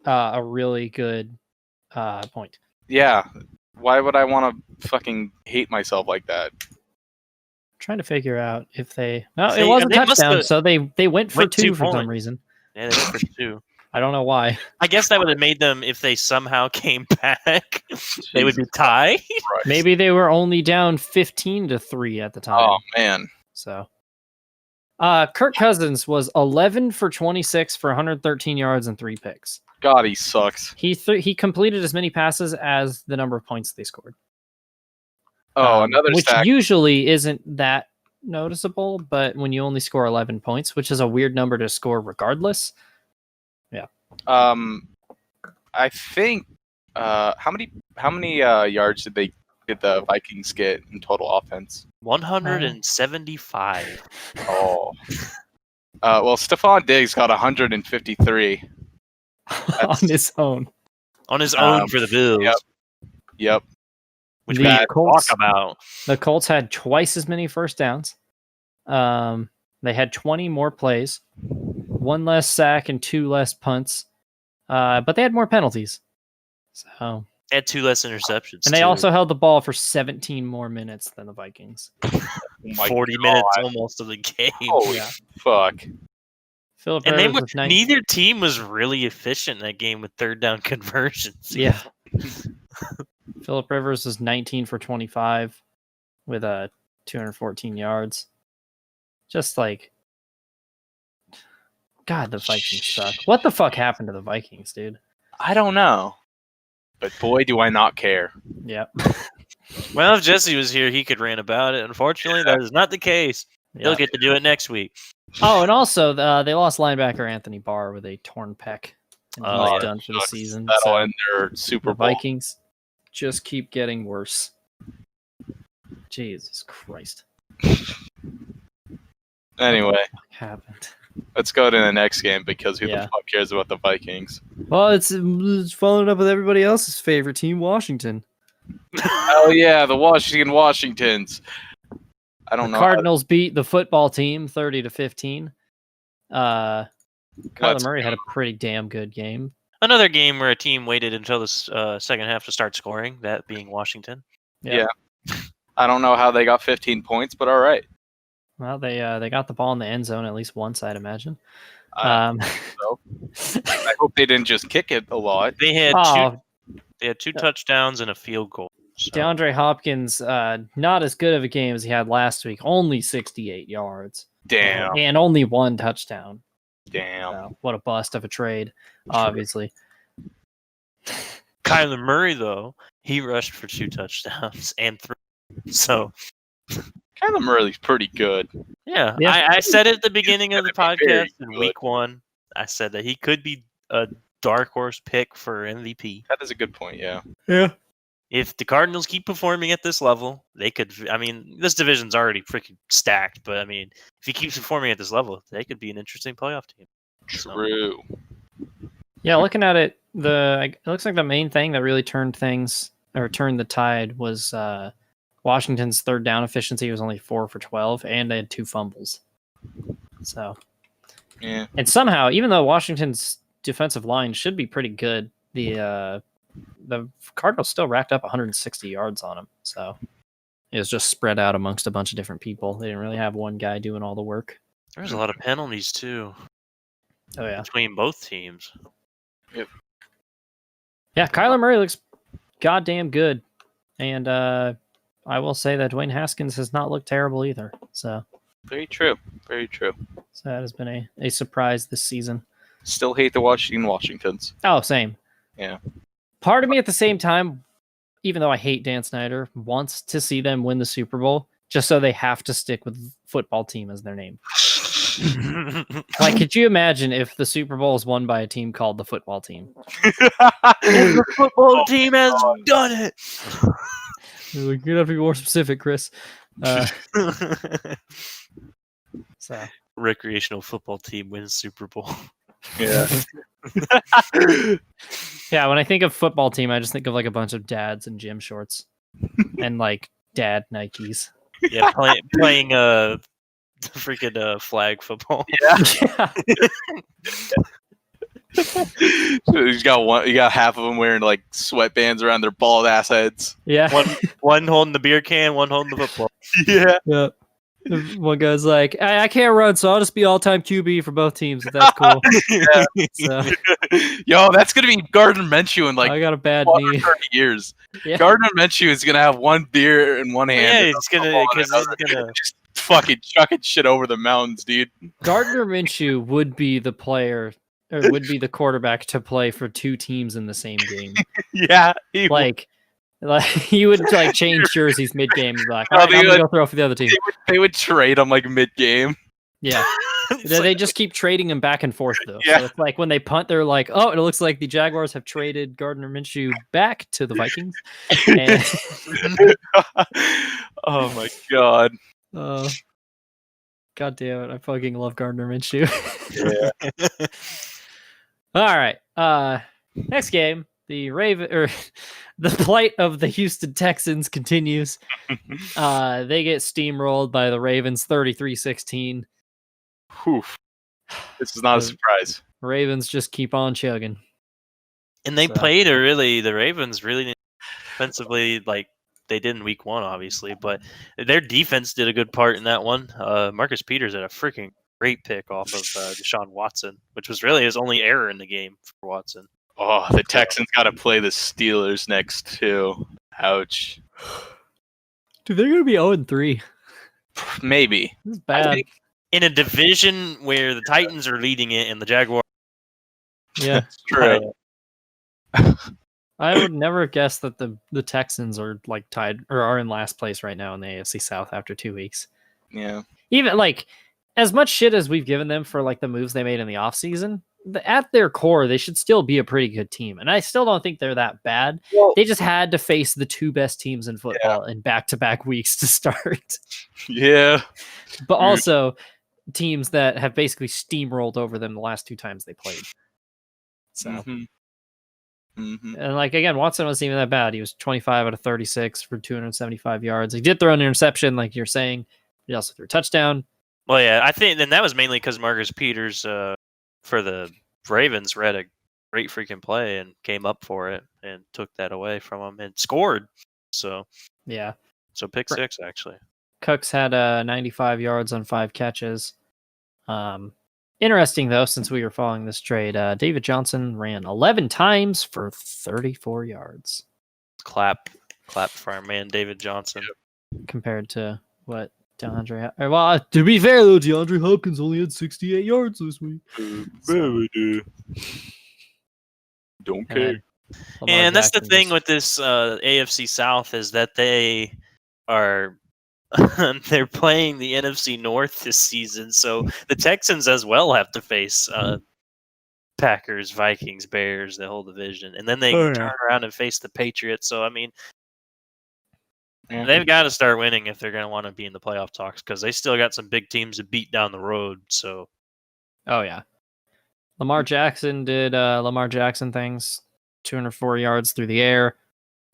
a really good point. Yeah. Why would I want to fucking hate myself like that? I'm trying to figure out if they... No, it wasn't a touchdown, so they went for 2 for some reason. Yeah, they went for 2. I don't know why. I guess that would have made them, if they somehow came back, they would be tied. Christ. Maybe they were only down 15-3 at the time. Oh man. So, Kirk Cousins was 11 for 26 for 113 yards and 3 picks. God, he sucks. He completed as many passes as the number of points they scored. Oh, another which sack. usually isn't that noticeable, but when you only score 11 points, which is a weird number to score regardless. Yeah. I think how many yards did the Vikings get in total offense? 175. Oh. Well, Stephon Diggs got 153 on his own. On his own for the Bills. Yep. Which The we had Colts- talk about. The Colts had twice as many first downs. They had 20 more plays, 1 less sack and 2 less punts. But they had more penalties. So, They had 2 less interceptions. and they too. also held the ball for 17 more minutes than the Vikings. Oh my 40 God. minutes almost of the game. Holy Yeah. fuck. Philip And Rivers was 19. neither team was really efficient in that game with third down conversions. Yeah. Philip Rivers was 19 for 25 with 214 yards. Just like, God, the Vikings suck. What the fuck happened to the Vikings, dude? I don't know. But boy, do I not care. Yep. Well, if Jesse was here, he could rant about it. Unfortunately, that is not the case. He'll Yep. get to do it next week. Oh, and also they lost linebacker Anthony Barr with a torn pec, and Oh, he's yeah. done for the Sucks. season. That'll So end their Super the Bowl. Vikings just keep getting worse. Jesus Christ! Anyway, What happened? let's go to the next game because who Yeah. the fuck cares about the Vikings? Well, it's following up with everybody else's favorite team, Washington. Oh yeah, the Washingtons. I don't The know. Cardinals beat the football team 30-15. Kyler Let's Murray had a pretty damn good game. Another game where a team waited until the second half to start scoring, that being Washington. Yeah. I don't know how they got 15 points, but all right. Well, they got the ball in the end zone at least once, I'd imagine. I hope they didn't just kick it a lot. They had Oh, two touchdowns and a field goal. So. DeAndre Hopkins, not as good of a game as he had last week. Only 68 yards. Damn. And only 1 touchdown. Damn. So, what a bust of a trade, obviously. Kyler Murray, though, he rushed for 2 touchdowns and 3. So, Kyler Murray's pretty good. yeah. Yeah. I said it at the beginning of the gonna be very podcast in good. week 1. I said that he could be a dark horse pick for MVP. That is a good point, yeah. Yeah. If the Cardinals keep performing at this level, they could. I mean, this division's already freaking stacked, but I mean, if he keeps performing at this level, they could be an interesting playoff team. So, True. Yeah, looking at it, it looks like the main thing that really turned the tide was Washington's third down efficiency was only 4 for 12, and they had 2 fumbles. So, Yeah. and somehow, even though Washington's defensive line should be pretty good, the Cardinals still racked up 160 yards on them. So it was just spread out amongst a bunch of different people. They didn't really have one guy doing all the work. there's a lot of penalties too Oh yeah, between both teams. yeah. Kyler Murray looks goddamn good, and I will say that Dwayne Haskins has not looked terrible either. So Very true. Very true. that has been a surprise this season. Still hate the Washingtons. Oh, same. Yeah. Part of me at the same time, even though I hate Dan Snyder, wants to see them win the Super Bowl just so they have to stick with football team as their name. Like, could you imagine if the Super Bowl is won by a team called the football team? The football team has done it. You're gonna have to be more specific, Chris. So Recreational football team wins Super Bowl. Yeah. yeah, when I think of football team, I just think of like a bunch of dads in gym shorts and like dad Nikes. Yeah, playing freaking flag football. Yeah. So you got half of them wearing like sweatbands around their bald ass heads. Yeah. One holding the beer can, one holding the football. Yeah. Yeah. One guy's like, I can't run, so I'll just be all-time QB for both teams. If that's cool. So, Yo, that's gonna be Gardner Minshew in like I got a bad 20 knee. 30 years. Yeah. Gardner Minshew is gonna have one beer in one hand. Yeah, and he's a gonna football in because another. he's gonna. Just fucking chucking shit over the mountains, dude. Gardner Minshew would be the player, or would be the quarterback to play for two teams in the same game. Yeah, he would. Like he would like change jerseys mid-game and be like, No, all right, they I'm gonna would- go throw for the other team. They would trade him like mid-game. Yeah. They just keep trading him back and forth though. Yeah. So it's like when they punt, they're like, "Oh, it looks like the Jaguars have traded Gardner Minshew back to the Vikings." And, Oh my god. God damn it! I fucking love Gardner Minshew. Yeah. All right. Next game, the plight of the Houston Texans continues. They get steamrolled by the Ravens 33-16. Whew. This is not a The- surprise. Ravens just keep on chugging. And they So- played the Ravens really defensively like they did in week 1, obviously, but their defense did a good part in that one. Marcus Peters had a freaking great pick off of Deshaun Watson, which was really his only error in the game for Watson. Oh, the Texans got to play the Steelers next too. Ouch. Dude, they're gonna be 0-3. Maybe. This is I bad. think In a division where the Titans are leading it and the Jaguars. Yeah. it's true. I would never have guessed that the Texans are like tied or are in last place right now in the AFC South after 2 weeks. Yeah. Even like as much shit as we've given them for like the moves they made in the offseason, at their core, they should still be a pretty good team. And I still don't think they're that bad. Well, They just had to face the two best teams in football in back-to-back weeks to start. yeah. But also teams that have basically steamrolled over them the last 2 times they played. So Mhm. Mhm. and like again, Watson wasn't even that bad. He was 25 out of 36 for 275 yards. He did throw an interception, like you're saying. He also threw a touchdown. Well, yeah, I think then that was mainly because Marcus Peters for the Ravens read a great freaking play and came up for it and took that away from him and scored. So Yeah. pick 6 actually. Cooks had 95 yards on 5 catches. Interesting though, since we were following this trade, David Johnson ran 11 times for 34 yards Clap for our man David Johnson. compared to what DeAndre. Well, to be fair though, DeAndre Hopkins only had 68 yards this week. Don't And care. Lamar And that's the Jackson thing just- with this AFC South is that they are they're playing the NFC North this season, so the Texans as well have to face Packers, Vikings, Bears, the whole division, and then they Oh, yeah. turn around and face the Patriots. So I mean, Yeah. they've got to start winning if they're going to want to be in the playoff talks because they still got some big teams to beat down the road. So Oh yeah. Lamar Jackson did Lamar Jackson things, 204 yards through the air,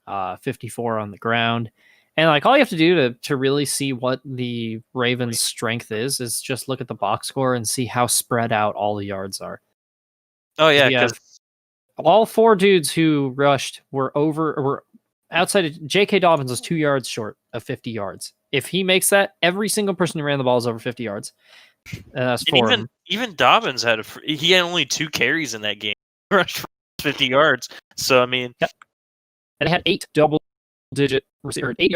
54 on the ground. And like all you have to do to really see what the Ravens' strength is just look at the box score and see how spread out all the yards are. oh yeah, We have because all 4 dudes who rushed were outside of J.K. Dobbins was 2 yards short of 50 yards. If he makes that, every single person who ran the ball is over 50 yards. And that's 4 of them. even Dobbins had he had only 2 carries in that game, rushed for 50 yards. So I mean, And it had 8 double-digit or 8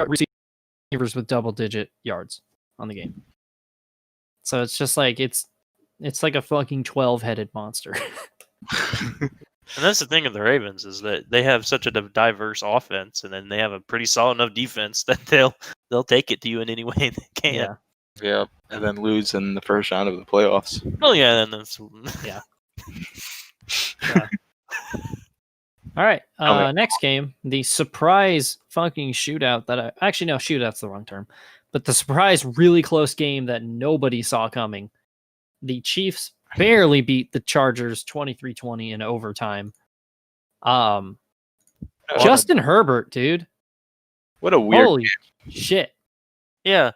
receivers with double-digit yards on the game. So it's just like it's like a fucking 12-headed monster. and that's the thing of the Ravens is that they have such a diverse offense, and then they have a pretty solid enough defense that they'll take it to you in any way they can. Yeah. Yeah. And then lose in the first round of the playoffs. Well, yeah, and that's All right. Okay. Next game, the surprise fucking shootout actually no, shootout's the wrong term, but the surprise really close game that nobody saw coming. The Chiefs barely beat the Chargers 23-20 in overtime. Justin Herbert, dude. What a weird. Holy shit. yeah.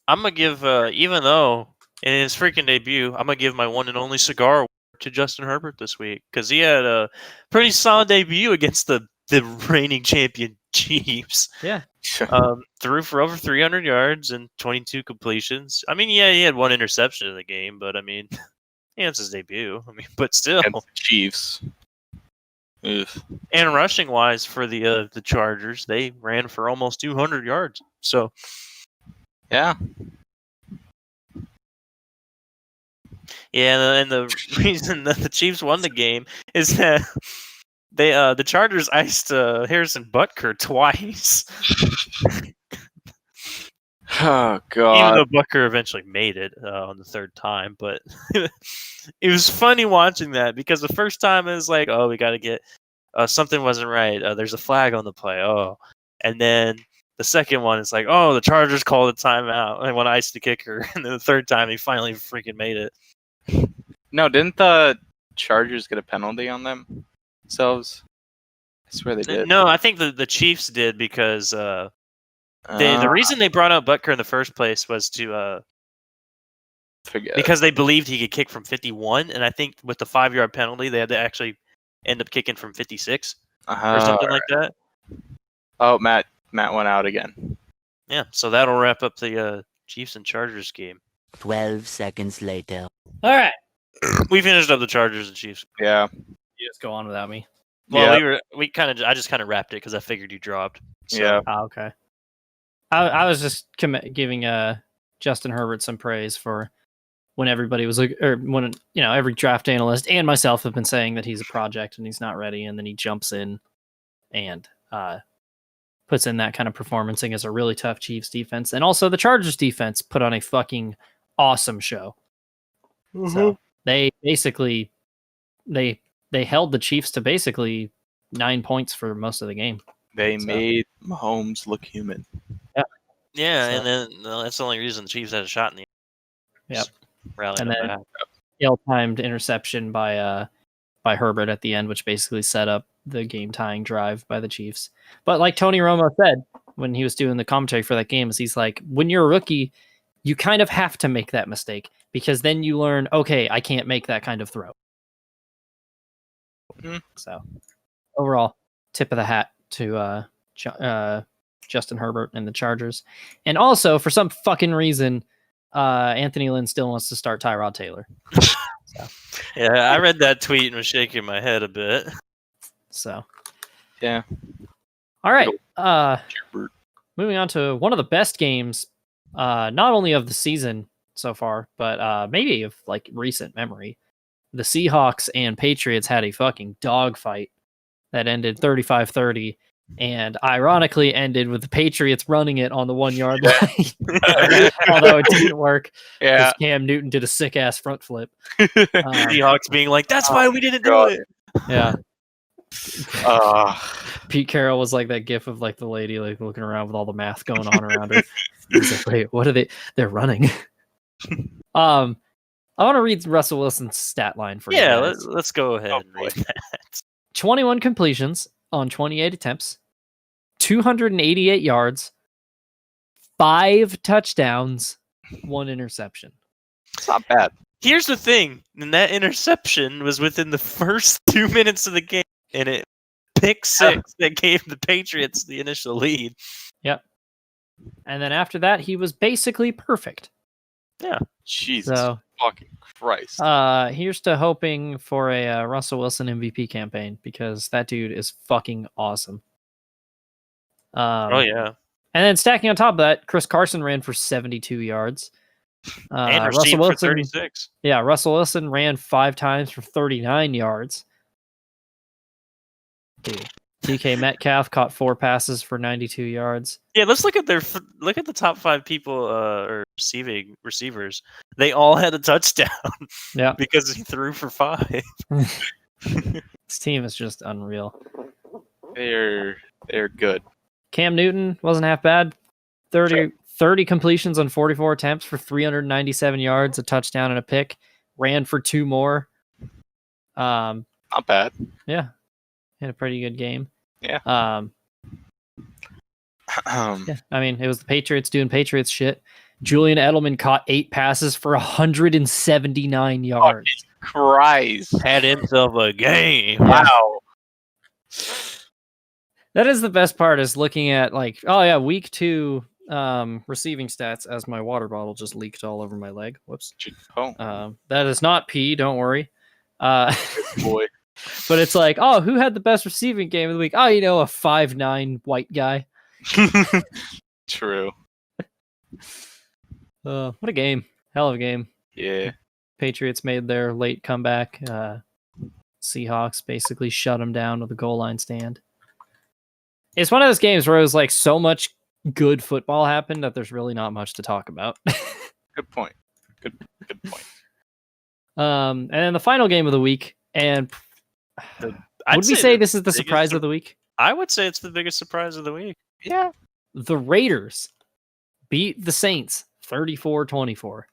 I'm gonna give even though in his freaking debut, I'm gonna give my one and only cigar to Justin Herbert this week because he had a pretty solid debut against the reigning champion Chiefs. Yeah. Threw for over 300 yards and 22 completions. I mean, yeah, he had one interception in the game, but I mean, yeah, it's his debut. I mean, but still. Against the Chiefs. Oof. And rushing wise for the Chargers, they ran for almost 200 yards. So Yeah. yeah, and the reason that the Chiefs won the game is that the Chargers iced Harrison Butker twice. Oh Even God. though Butker eventually made it on the third time, but it was funny watching that because the first time it was like, oh, we got to get something wasn't right. There's a flag on the play. Oh, and then the second one is like, oh, the Chargers called a timeout and want to ice the kicker, and then the third time he finally freaking made it. No, didn't the Chargers get a penalty on themselves? I swear they did. No, I think the Chiefs did because the reason they brought up Butker in the first place was to forget because they believed he could kick from 51, and I think with the 5-yard penalty, they had to actually end up kicking from 56 or something like that. Oh, Matt went out again. Yeah, so that'll wrap up the Chiefs and Chargers game. 12 seconds later. All right. We finished up the Chargers and Chiefs. Yeah. You just go on without me. Well, Yeah. I just kind of wrapped it because I figured you dropped. So. Yeah. Oh, okay. I was just giving Justin Herbert some praise for when everybody was like, or when every draft analyst and myself have been saying that he's a project and he's not ready, and then he jumps in and puts in that kind of performance against a really tough Chiefs defense, and also the Chargers defense put on a fucking awesome show. Mm-hmm. So they basically they held the Chiefs to basically 9 points for most of the game. They made Mahomes look human. Yeah, So. and then that's the only reason the Chiefs had a shot in the end. Yep. Rallying And then back. ill-timed interception by Herbert at the end, which basically set up the game-tying drive by the Chiefs. But like Tony Romo said when he was doing the commentary for that game, is he's like, when you're a rookie, you kind of have to make that mistake because then you learn, okay, I can't make that kind of throw. Mm-hmm. So overall, tip of the hat to Justin Herbert and the Chargers. And also, for some fucking reason, Anthony Lynn still wants to start Tyrod Taylor. So. Yeah, I read that tweet and was shaking my head a bit. So, yeah. All right. Moving on to one of the best games, not only of the season so far, but maybe of like recent memory. The Seahawks and Patriots had a fucking dogfight that ended 35-30. And ironically ended with the Patriots running it on the 1 yard line. Although it didn't work. Yeah. Cam Newton did a sick ass front flip. Seahawks being like, that's why we didn't do it. Yeah. Pete Carroll was like that gif of like the lady like looking around with all the math going on around her. He's like, wait, what are they? They're running. I want to read Russell Wilson's stat line for you. Yeah, guys. let's go ahead and read that. 21 completions on 28 attempts, 288 yards, 5 touchdowns, 1 interception. It's not bad. Here's the thing, and that interception was within the first 2 minutes of the game, and it pick 6 that gave the Patriots the initial lead. Yep. And then after that, he was basically perfect. Yeah. Jesus So, fucking Christ. here's to hoping for a Russell Wilson MVP campaign because that dude is fucking awesome. Oh yeah. And then stacking on top of that, Chris Carson ran for 72 yards. And received for 36. Yeah, Russell Wilson ran 5 times for 39 yards. Dude. DK Metcalf caught 4 passes for 92 yards. Yeah, let's look at the top 5 people or receivers. They all had a touchdown. Yeah, because he threw for 5. This team is just unreal. They're good. Cam Newton wasn't half bad. 30 completions on 44 attempts for 397 yards, a touchdown and a pick. Ran for 2 more. Not bad. Yeah. Had a pretty good game. Yeah. Yeah. I mean, it was the Patriots doing Patriots shit. Julian Edelman caught 8 passes for 179 yards. Christ. Had himself a game. Wow. That is the best part, is looking at like, oh yeah, week 2 receiving stats, as my water bottle just leaked all over my leg. Whoops. Oh, That is not pee, don't worry. boy. But it's like, oh, who had the best receiving game of the week? Oh, you know, a 5'9" white guy. True. What a game. Hell of a game. Yeah. Patriots made their late comeback. Seahawks basically shut them down with a goal line stand. It's one of those games where it was like so much good football happened that there's really not much to talk about. Good point. Good point. And then the final game of the week, and I'd would we say this is the surprise of the week? I would say it's the biggest surprise of the week. Yeah. The Raiders beat the Saints 34-24.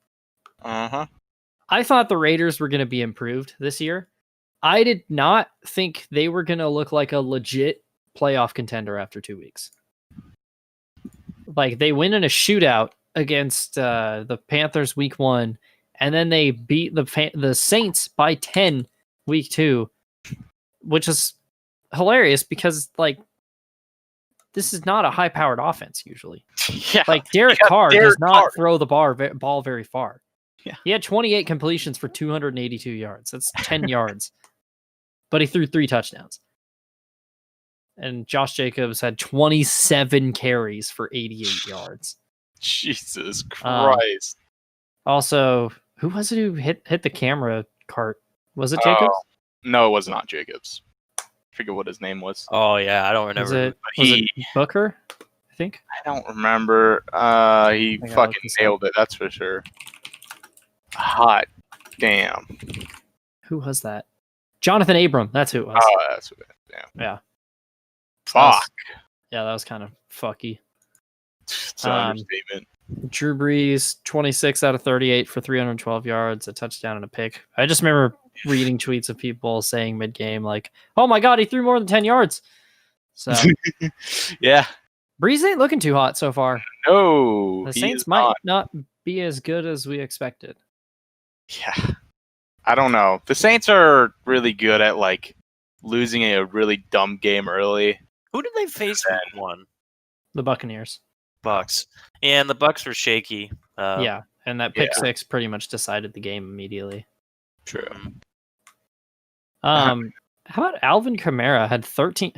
Uh-huh. I thought the Raiders were going to be improved this year. I did not think they were going to look like a legit playoff contender after 2 weeks. Like, they win in a shootout against the Panthers week 1, and then they beat the Saints by 10 week 2, which is hilarious because, like, this is not a high-powered offense usually. Yeah. Like, Derek Carr does not throw the ball very far. Yeah. He had 28 completions for 282 yards. That's 10 yards. But he threw 3 touchdowns. And Josh Jacobs had 27 carries for 88 yards. Jesus Christ. Also, who was it who hit the camera cart? Was it Jacobs? No, it was not Jacobs. I forget what his name was. Oh yeah, I don't remember. Was it Booker? I think. I don't remember. He fucking nailed it. That's for sure. Hot damn. Who was that? Jonathan Abram. That's who it was. Oh, that's what. Damn. Yeah. Fuck. Yeah, that was kind of fucky. It's an understatement. Drew Brees, 26 out of 38 for 312 yards, a touchdown and a pick. I just remember reading tweets of people saying mid-game, like, oh my God, he threw more than 10 yards. So, yeah. Brees ain't looking too hot so far. No. The Saints might not be as good as we expected. Yeah. I don't know. The Saints are really good at, like, losing a really dumb game early. Who did they face week 1? The Buccaneers. Bucks. And the Bucks were shaky. Yeah, and that pick 6 pretty much decided the game immediately. True. How about Alvin Kamara had 13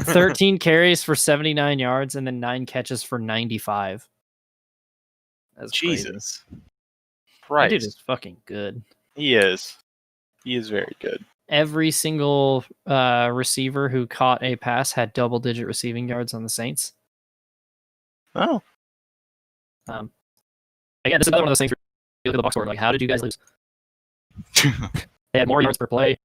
13 carries for 79 yards and then 9 catches for 95. That's Jesus. That dude is fucking good. He is. He is very good. Every single receiver who caught a pass had double-digit receiving yards on the Saints. Oh. Again, this is another one of those things where the box score, like, how did you guys lose? They had more yards per play.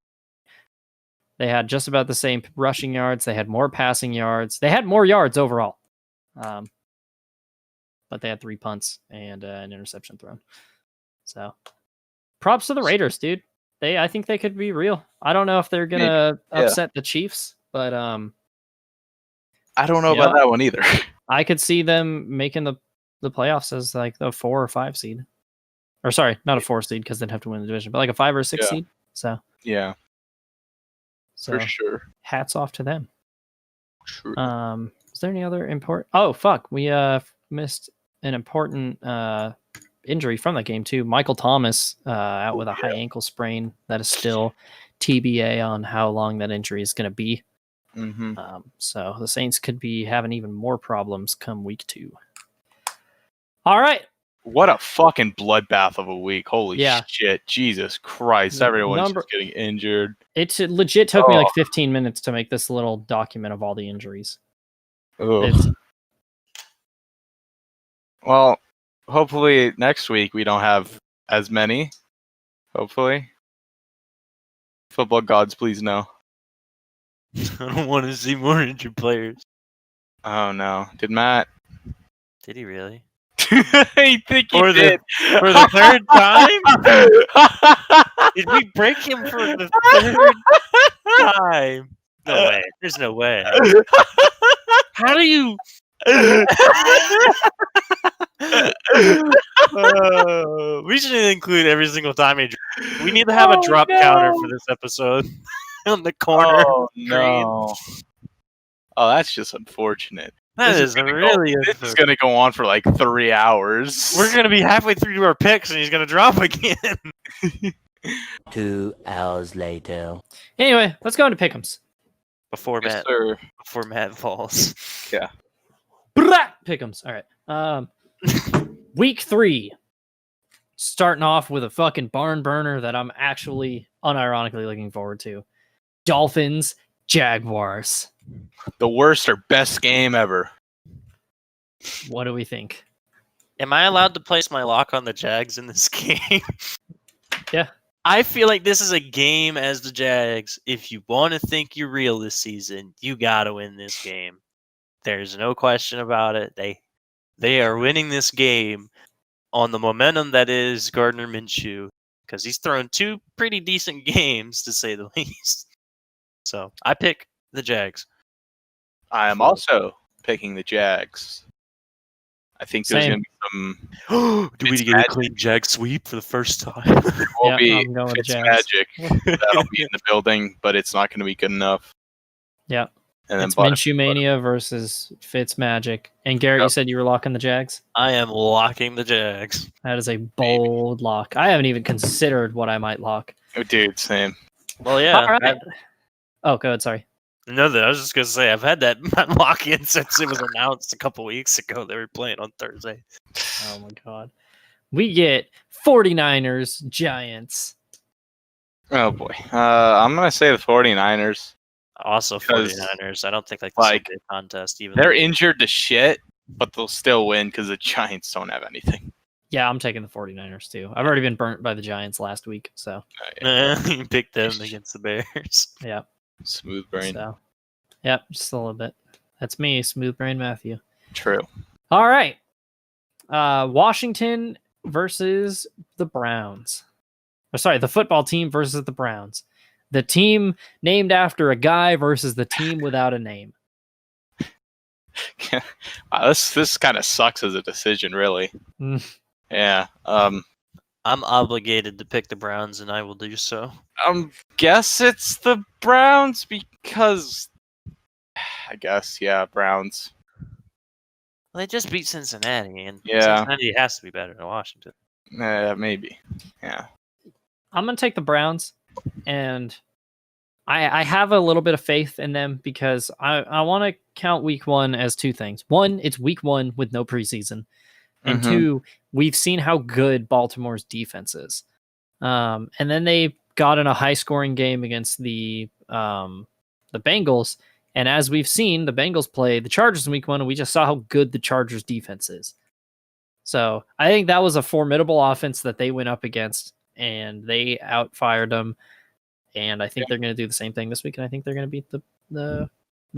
They had just about the same rushing yards. They had more passing yards. They had more yards overall. But they had 3 punts and an interception thrown. So, props to the Raiders, dude. I think they could be real. I don't know if they're gonna upset the Chiefs, but I don't know about that one either. I could see them making the playoffs as like the 4 or 5 seed. Or sorry, not a 4 seed because they'd have to win the division, but like a 5 or 6 seed. So yeah, for sure. Hats off to them. True. Is there any other important? Oh fuck, we missed an important injury from that game too. Michael Thomas out with a high ankle sprain. That is still TBA on how long that injury is going to be. Mm-hmm. So the Saints could be having even more problems come week 2. All right. What a fucking bloodbath of a week. Holy shit. Jesus Christ. Everyone's just getting injured. It legit took me like 15 minutes to make this little document of all the injuries. Well, hopefully next week we don't have as many. Hopefully. Football gods, please no. I don't want to see more injured players. Oh no. Did Matt? Did he really? I think he did. For the 3rd time? Did we break him for the 3rd time? No way. There's no way. How do you... we should include every single time we need to have a drop counter for this episode. on the corner. Oh no! Oh, that's just unfortunate. That This is gonna really This is going to go on for like 3 hours. We're gonna be halfway through our picks, and he's gonna drop again. 2 hours later. Anyway, let's go into pick'ems. Before Yes, sir. Matt falls. Yeah. Pick'ems. All right. Week 3. Starting off with a fucking barn burner that I'm actually unironically looking forward to. Dolphins, Jaguars. The worst or best game ever. What do we think? Am I allowed to place my lock on the Jags in this game? Yeah. I feel like this is a game as the Jags. If you want to think you're real this season, you got to win this game. There's no question about it. They are winning this game on the momentum that is Gardner Minshew, because he's thrown 2 pretty decent games, to say the least. So I pick the Jags. I am also picking the Jags. I think there's going to be some. Do we It's get a magic. clean Jag sweep for the first time? There will Yeah, be I'm going with Fitz Jags. magic that'll be in the building, but it's not going to be good enough. Yeah. And then It's Minshew Mania versus Fitz Magic. And Garrett, you Yep. said you were locking the Jags? I am locking the Jags. That is a bold lock. I haven't even considered what I might lock. Oh, dude, same. Well, yeah. All right. Oh, go ahead. Sorry. No, I was just gonna say I've had that lock in since it was announced a couple weeks ago. They were playing on Thursday. Oh, my God. We get 49ers, Giants. Oh, boy. I'm going to say the 49ers. Also, Because, 49ers. I don't think like like, the contest even. They're injured to shit, but they'll still win because the Giants don't have anything. Yeah, I'm taking the 49ers, too. I've already been burnt by the Giants last week. So, You picked them against the Bears. yeah. Smooth brain. So, yep, just a little bit. That's me, Smooth Brain Matthew. True. All right. Washington versus the Browns. Or sorry, the football team versus the Browns. The team named after a guy versus the team without a name. Wow, this kind of sucks as a decision, really. Mm. Yeah. I'm obligated to pick the Browns, and I will do so. Guess it's the Browns because I guess, yeah, Browns. Well, they just beat Cincinnati, and Yeah. Cincinnati has to be better than Washington. Maybe. Yeah. I'm going to take the Browns, and I have a little bit of faith in them because I want to count week 1 as 2 things. One, it's week 1 with no preseason. And 2, we've seen how good Baltimore's defense is. And then they got in a high-scoring game against the Bengals. And as we've seen, the Bengals play the Chargers in week 1, and we just saw how good the Chargers defense is. So I think that was a formidable offense that they went up against, and they outfired them. And I think they're going to do the same thing this week, and I think they're going to beat the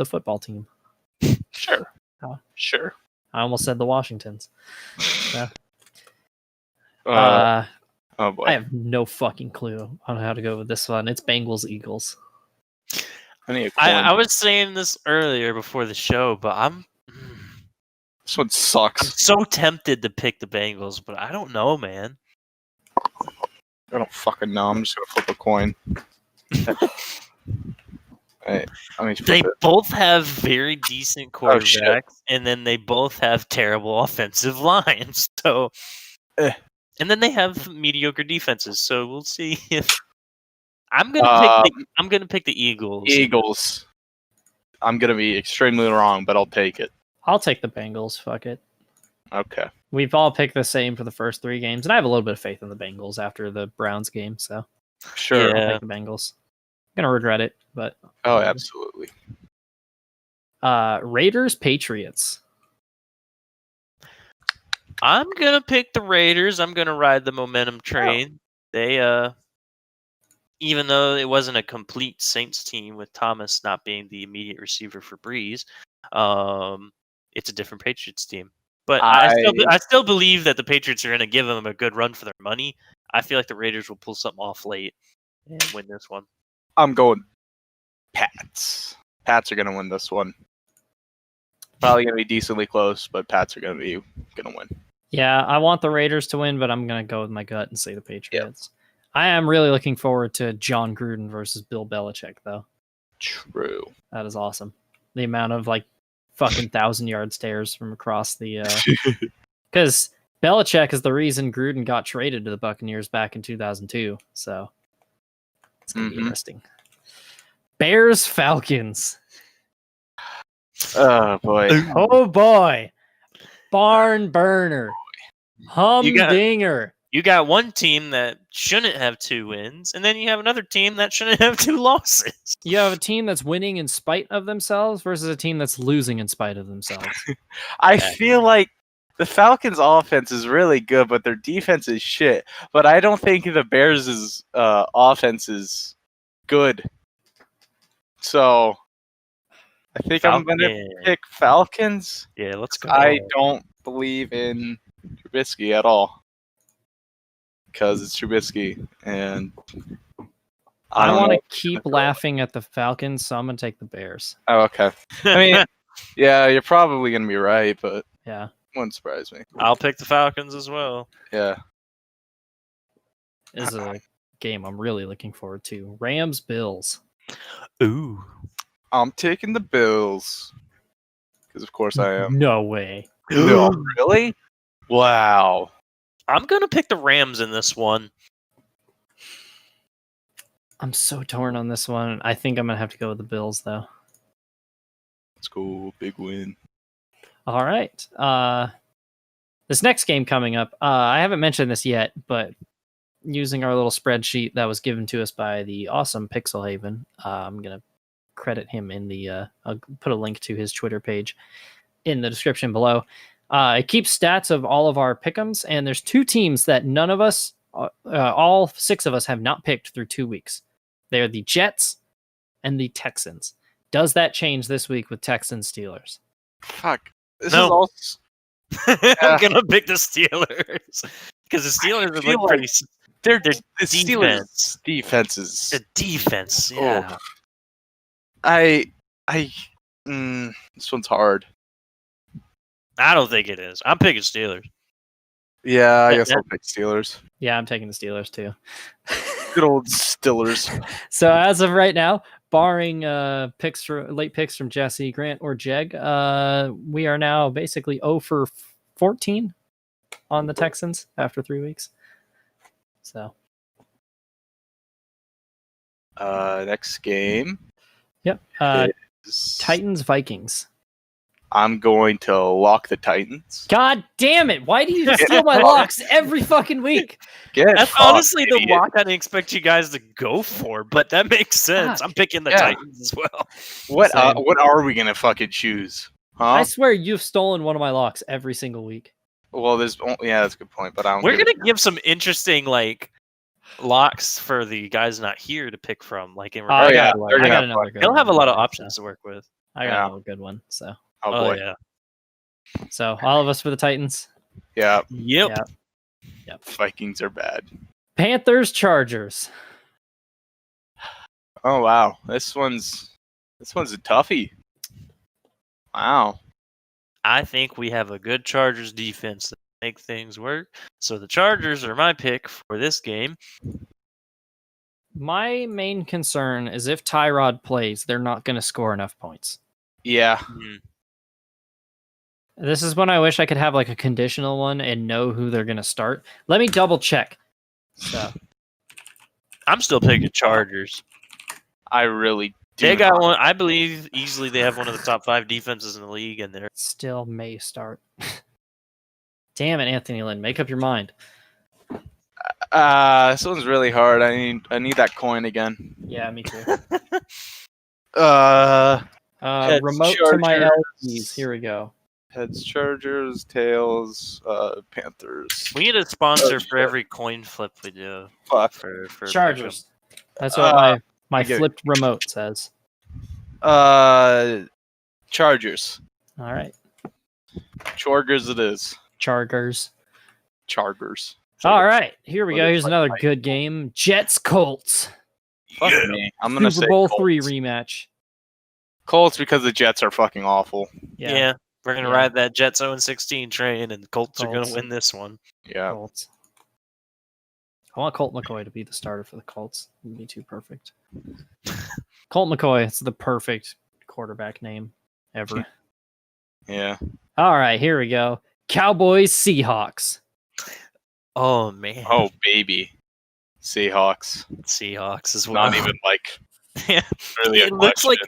football team. Sure. Oh. Sure. I almost said the Washingtons. Oh boy. I have no fucking clue on how to go with this one. It's Bengals Eagles. I need a coin. I was saying this earlier before the show, but This one I'm sucks. so tempted to pick the Bengals, but I don't know, man. I don't fucking know. I'm just gonna flip a coin. Let me flip They it. both have very decent Oh, shit. quarterbacks, and then they both have terrible offensive lines. So, Eh. and then they have mediocre defenses. So we'll see if I'm gonna pick the Eagles. Eagles. I'm gonna be extremely wrong, but I'll take it. I'll take the Bengals. Fuck it. Okay. We've all picked the same for the first 3 games, and I have a little bit of faith in the Bengals after the Browns game. So Sure. Yeah. I'll take the Bengals. I'm gonna regret it, but Oh, absolutely. Raiders Patriots. I'm gonna pick the Raiders. I'm gonna ride the momentum train. They even though it wasn't a complete Saints team with Thomas not being the immediate receiver for Breeze, it's a different Patriots team. But I still believe that the Patriots are going to give them a good run for their money. I feel like the Raiders will pull something off late and win this one. I'm going Pats. Pats are gonna win this one. Probably gonna be decently close, but Pats are gonna win. Yeah, I want the Raiders to win, but I'm gonna go with my gut and say the Patriots. I am really looking forward to John Gruden versus Bill Belichick, though. True. That is awesome. The amount of like fucking 1,000-yard stares from across the because Belichick is the reason Gruden got traded to the Buccaneers back in 2002. So it's gonna be interesting. Bears Falcons. Oh boy. Oh boy. Barn burner. Humdinger. You got one team that shouldn't have 2 wins, and then you have another team that shouldn't have 2 losses. You have a team that's winning in spite of themselves versus a team that's losing in spite of themselves. I feel like the Falcons' offense is really good, but their defense is shit. But I don't think the Bears' offense is good. So I think I'm going to pick Falcons. Yeah, let's go. I don't believe in Trubisky at all. Because it's Trubisky, and I want to keep laughing at the Falcons, so I'm going to take the Bears. Oh, okay. I mean, yeah, you're probably going to be right, but yeah, wouldn't surprise me. I'll pick the Falcons as well. Yeah. This is a game I'm really looking forward to. Rams-Bills. Ooh. I'm taking the Bills. Because, of course, I am. No way. No, really? Wow. I'm going to pick the Rams in this one. I'm so torn on this one. I think I'm going to have to go with the Bills, though. Let's go. Big win. All right. This next game coming up, I haven't mentioned this yet, but using our little spreadsheet that was given to us by the awesome Pixelhaven, I'm going to credit him in the... I'll put a link to his Twitter page in the description below. It keeps stats of all of our pick'ems, and there's 2 teams that none of us, all 6 of us, have not picked through 2 weeks. They're the Jets and the Texans. Does that change this week with Texans Steelers? Fuck. This No. is all... I'm going to pick the Steelers. Because the Steelers are like pretty... They're the Steelers defenses. The defense, yeah. This one's hard. I don't think it is. I'm picking Steelers. Yeah, I guess I'll pick Steelers. Yeah, I'm taking the Steelers too. Good old Steelers. So as of right now, barring late picks from Jesse, Grant, or Jeg, we are now basically 0 for 14 on the Texans after 3 weeks. So next game. Yep. Titans Vikings. I'm going to lock the Titans. God damn it! Why do you steal my locks every fucking week? That's honestly the lock I didn't expect you guys to go for, but that makes sense. Fuck. I'm picking the Titans as well. What are we gonna fucking choose? Huh? I swear you've stolen one of my locks every single week. Well, that's a good point, but I don't. We're gonna give some interesting locks for the guys not here to pick from. Like in I regard, got another good they'll one. have a lot of options to work with. I got another good one. So. Oh boy. Yeah. So all of us for the Titans. Yeah. Yep. Vikings are bad. Panthers Chargers. Oh wow, this one's a toughie. Wow. I think we have a good Chargers defense to make things work. So the Chargers are my pick for this game. My main concern is if Tyrod plays, they're not going to score enough points. Yeah. Mm-hmm. This is when I wish I could have like a conditional one and know who they're going to start. Let me double check. So I'm still picking Chargers. I really do. They got one. I believe easily they have one of the top 5 defenses in the league, and they're still may start. Damn it, Anthony Lynn, make up your mind. This one's really hard. I need that coin again. Yeah, me too. Remote Chargers. to my LEDs. Here we go. Heads Chargers, tails Panthers. We need a sponsor for every coin flip we do. Fuck. For Chargers. That's what my flipped remote says. Chargers. All right. Chargers it is. Chargers. All right. Here we go. Here's another good game. Jets Colts. Fuck me. I'm gonna Super say Bowl Colts. 3 rematch. Colts because the Jets are fucking awful. Yeah. We're going to ride that Jets 0-16 train, and the Colts are going to win this one. Yeah. Colts. I want Colt McCoy to be the starter for the Colts. It would be too perfect. Colt McCoy, it's the perfect quarterback name ever. Yeah. All right, here we go. Cowboys, Seahawks. Oh man. Oh baby, Seahawks. Seahawks as well. Not even like Yeah. really. It looks like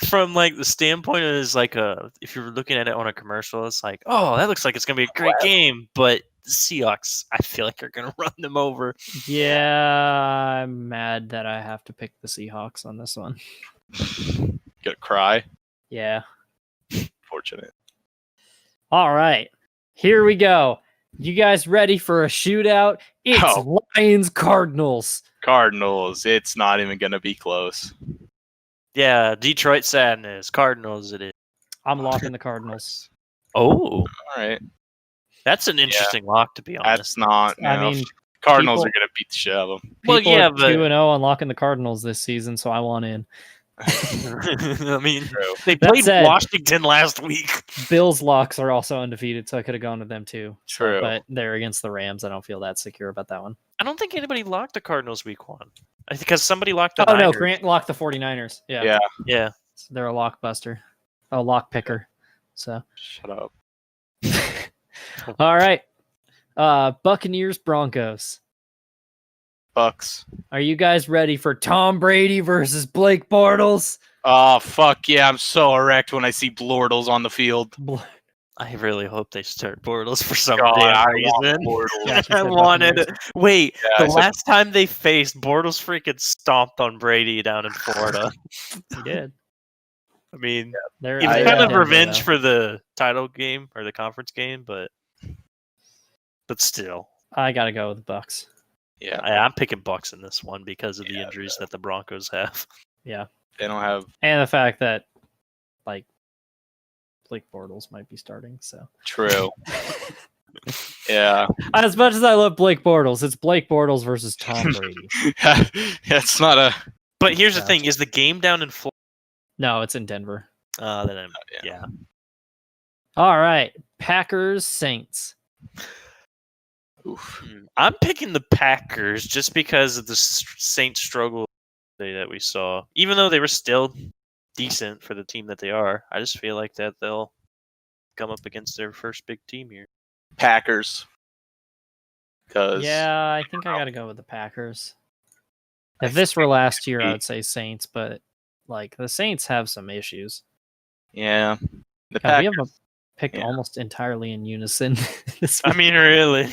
from like the standpoint of is like if you're looking at it on a commercial, it's like, oh, that looks like it's gonna be a great game, but the Seahawks, I feel like are gonna run them over. Yeah, I'm mad that I have to pick the Seahawks on this one. Gonna cry. Yeah. Fortunate. All right, here we go. You guys ready for a shootout? It's Lions Cardinals. Cardinals. It's not even gonna be close. Yeah, Detroit sadness. Cardinals it is. I'm locking the Cardinals. Oh, All right. that's an interesting lock, to be honest. That's not. I mean, Cardinals people- are gonna beat the shit out of them. Well, People yeah, are 2-0 on locking the Cardinals this season, so I want in. I mean, True. they That played said- Washington last week. Bills locks are also undefeated, so I could have gone with them too. True. But they're against the Rams. I don't feel that secure about that one. I don't think anybody locked the Cardinals week 1. I think because somebody locked the Oh, no, Niners. Grant locked the 49ers. Yeah. Yeah. Yeah. They're a lock buster. A lock picker. So, Shut up. all right. Buccaneers, Broncos. Bucks. Are you guys ready for Tom Brady versus Blake Bortles? Oh fuck yeah! I'm so erect when I see Blortles on the field. I really hope they start Bortles for some God, damn I reason. want Bortles. Yeah, I wanted. Wait, Yeah, the last time they faced, Bortles freaking stomped on Brady down in Florida. He did. I mean, They're it was they're kind in of Denver, revenge though. for the title game or the conference game, but still, I got to go with the Bucks. Yeah, I'm picking Bucks in this one because of the Yeah, injuries that the Broncos have. Yeah. they don't have. And the fact that, like, Blake Bortles might be starting, so. True. Yeah. As much as I love Blake Bortles, it's Blake Bortles versus Tom Brady. It's not a. But here's the Yeah. thing: is the game down in Florida? No, it's in Denver. Yeah. All right. Packers, Saints. Oof. I'm picking the Packers just because of the Saints struggle that we saw. Even though they were still decent for the team that they are, I just feel like that they'll come up against their first big team here. Packers. Because Yeah, I think I got to go with the Packers. If this were last year, I would say Saints, but like the Saints have some issues. Yeah, the God, we Packers. have picked almost entirely in unison. This I week. mean, really.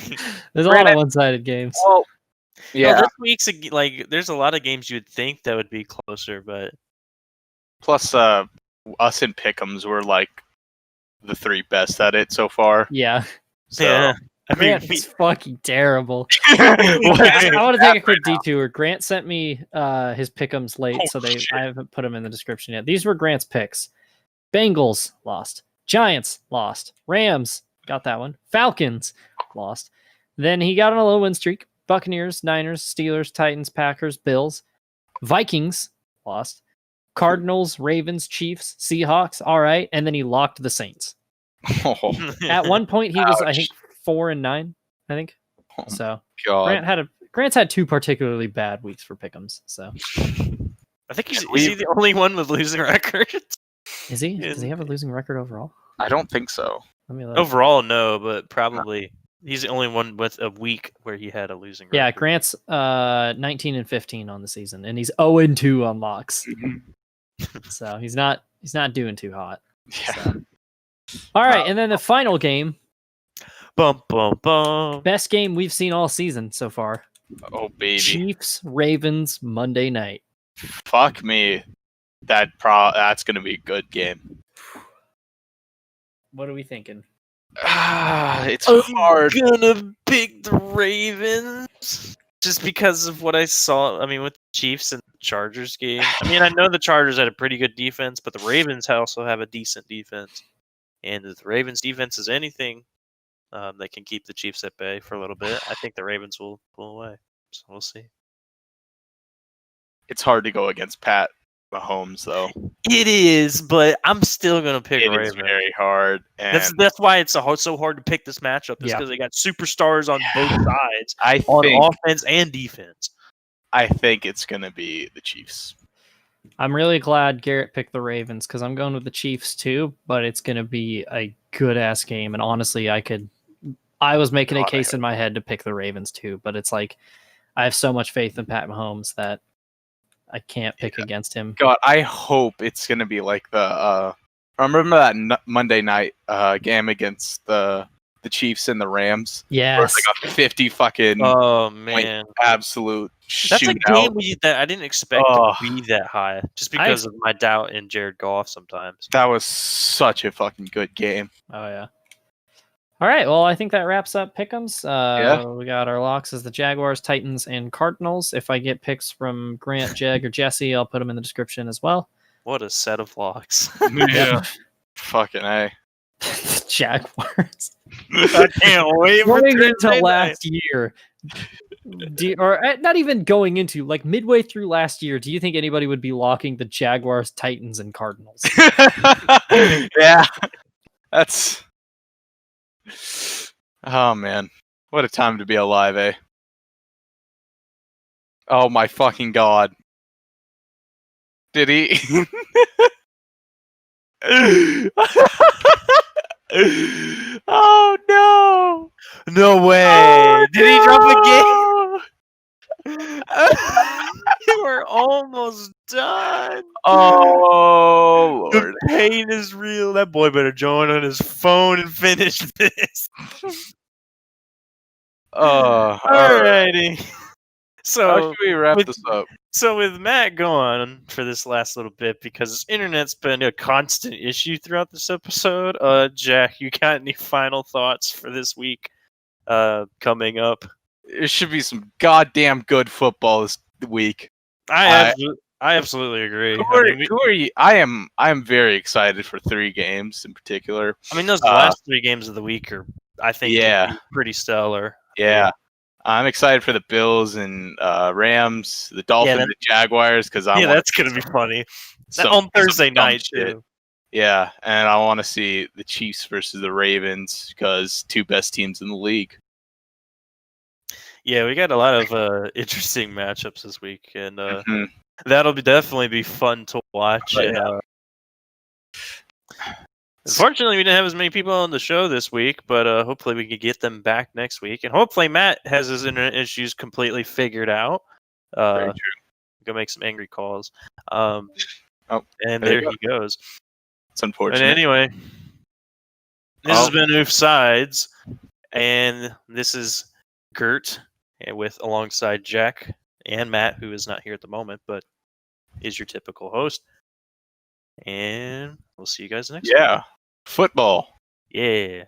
There's a lot of one-sided games. Well, Yeah. yeah. This week's like, there's a lot of games you'd think that would be closer, but Plus, us and Pick'ems were like the 3 best at it so far. Yeah, So. yeah. I mean, Grant is fucking terrible. What? I want to take a quick detour. Grant sent me his pick'ems late, Oh, so shit. I haven't put them in the description yet. These were Grant's picks. Bengals lost. Giants lost. Rams got that one. Falcons lost. Then he got on a low win streak. Buccaneers, Niners, Steelers, Titans, Packers, Bills. Vikings lost. Cardinals, Ravens, Chiefs, Seahawks. All right, and then he locked the Saints. Oh, At one point, he was I Ouch. think 4-9. I think oh so. God. Grant's had 2 particularly bad weeks for pick'ems. So I think is we- he the only one with losing records? is he? Does he have a losing record overall? I don't think so. Let me look. Overall, no, but probably he's the only one with a week where he had a losing record. Yeah, Grant's 19-15 on the season, and he's 0-2 on locks. So he's not doing too hot. Yeah. So. All right, and then the final game, Bum bum bum. best game we've seen all season so far. Oh baby. Chiefs Ravens Monday night. Fuck me. That's gonna be a good game. What are we thinking? It's I'm hard. gonna pick the Ravens just because of what I saw. I mean, with the Chiefs and the Chargers game. I mean, I know the Chargers had a pretty good defense, but the Ravens also have a decent defense. And if the Ravens' defense is anything, they can keep the Chiefs at bay for a little bit. I think the Ravens will pull away. So we'll see. It's hard to go against Pat. Mahomes, though. It is, but I'm still gonna pick It Ravens. is very hard. And That's why it's so hard to pick this matchup. Is Yeah. because they got superstars on both sides, I on think offense and defense. it's going to be the Chiefs. I'm really glad Garrett picked the Ravens because I'm going with the Chiefs too, but it's going to be a good ass game. And honestly, I was making a case in my head to pick the Ravens too, but it's like I have so much faith in Pat Mahomes that I can't pick against him. God, I hope it's going to be like the remember that Monday night game against the Chiefs and the Rams? Yes. Where it's like a 50 fucking Oh man, absolute that's a shootout. game that I didn't expect to be that high, just because of my doubt in Jared Goff. Sometimes that was such a fucking good game. Oh yeah. All right. Well, I think that wraps up Pick'ems. Yeah. We got our locks as the Jaguars, Titans, and Cardinals. If I get picks from Grant, Jag, or Jesse, I'll put them in the description as well. what a set of locks! Yeah. Fucking A. The Jaguars. I can't wait for Going Thursday into night. last year, or not even going into, like midway through last year, do you think anybody would be locking the Jaguars, Titans, and Cardinals? Yeah. That's. Oh man, what a time to be alive, eh? Oh my fucking god! Did he? Oh no! No way! Oh, Did he drop no! again? You were almost done. Oh The lord! pain is real. That boy better join on his phone and finish this. Oh, alright. Alrighty. How So, should we wrap with- this up? so with Matt going for this last little bit, because his internet's been a constant issue throughout this episode, Jack, you got any final thoughts for this week coming up? There should be some goddamn good football this week. I absolutely agree. Who are you? I am very excited for 3 games in particular. I mean, those last 3 games of the week are, I think, Yeah. pretty stellar. Yeah. I'm excited for the Bills and Rams, the Dolphins and Jaguars because that's gonna be funny. On Thursday night too. Yeah, and I want to see the Chiefs versus the Ravens because 2 best teams in the league. Yeah, we got a lot of interesting matchups this week, and Mhm. that'll definitely be fun to watch. Oh, And, unfortunately, we didn't have as many people on the show this week, but hopefully we can get them back next week. And hopefully Matt has his internet issues completely figured out. Very true. Go make some angry calls. Oh, and there there you he goes. It's unfortunate. But anyway, this has been Oofsides, and this is Gert alongside Jack and Matt, who is not here at the moment, but is your typical host. And we'll see you guys next week. Yeah, football. Yeah.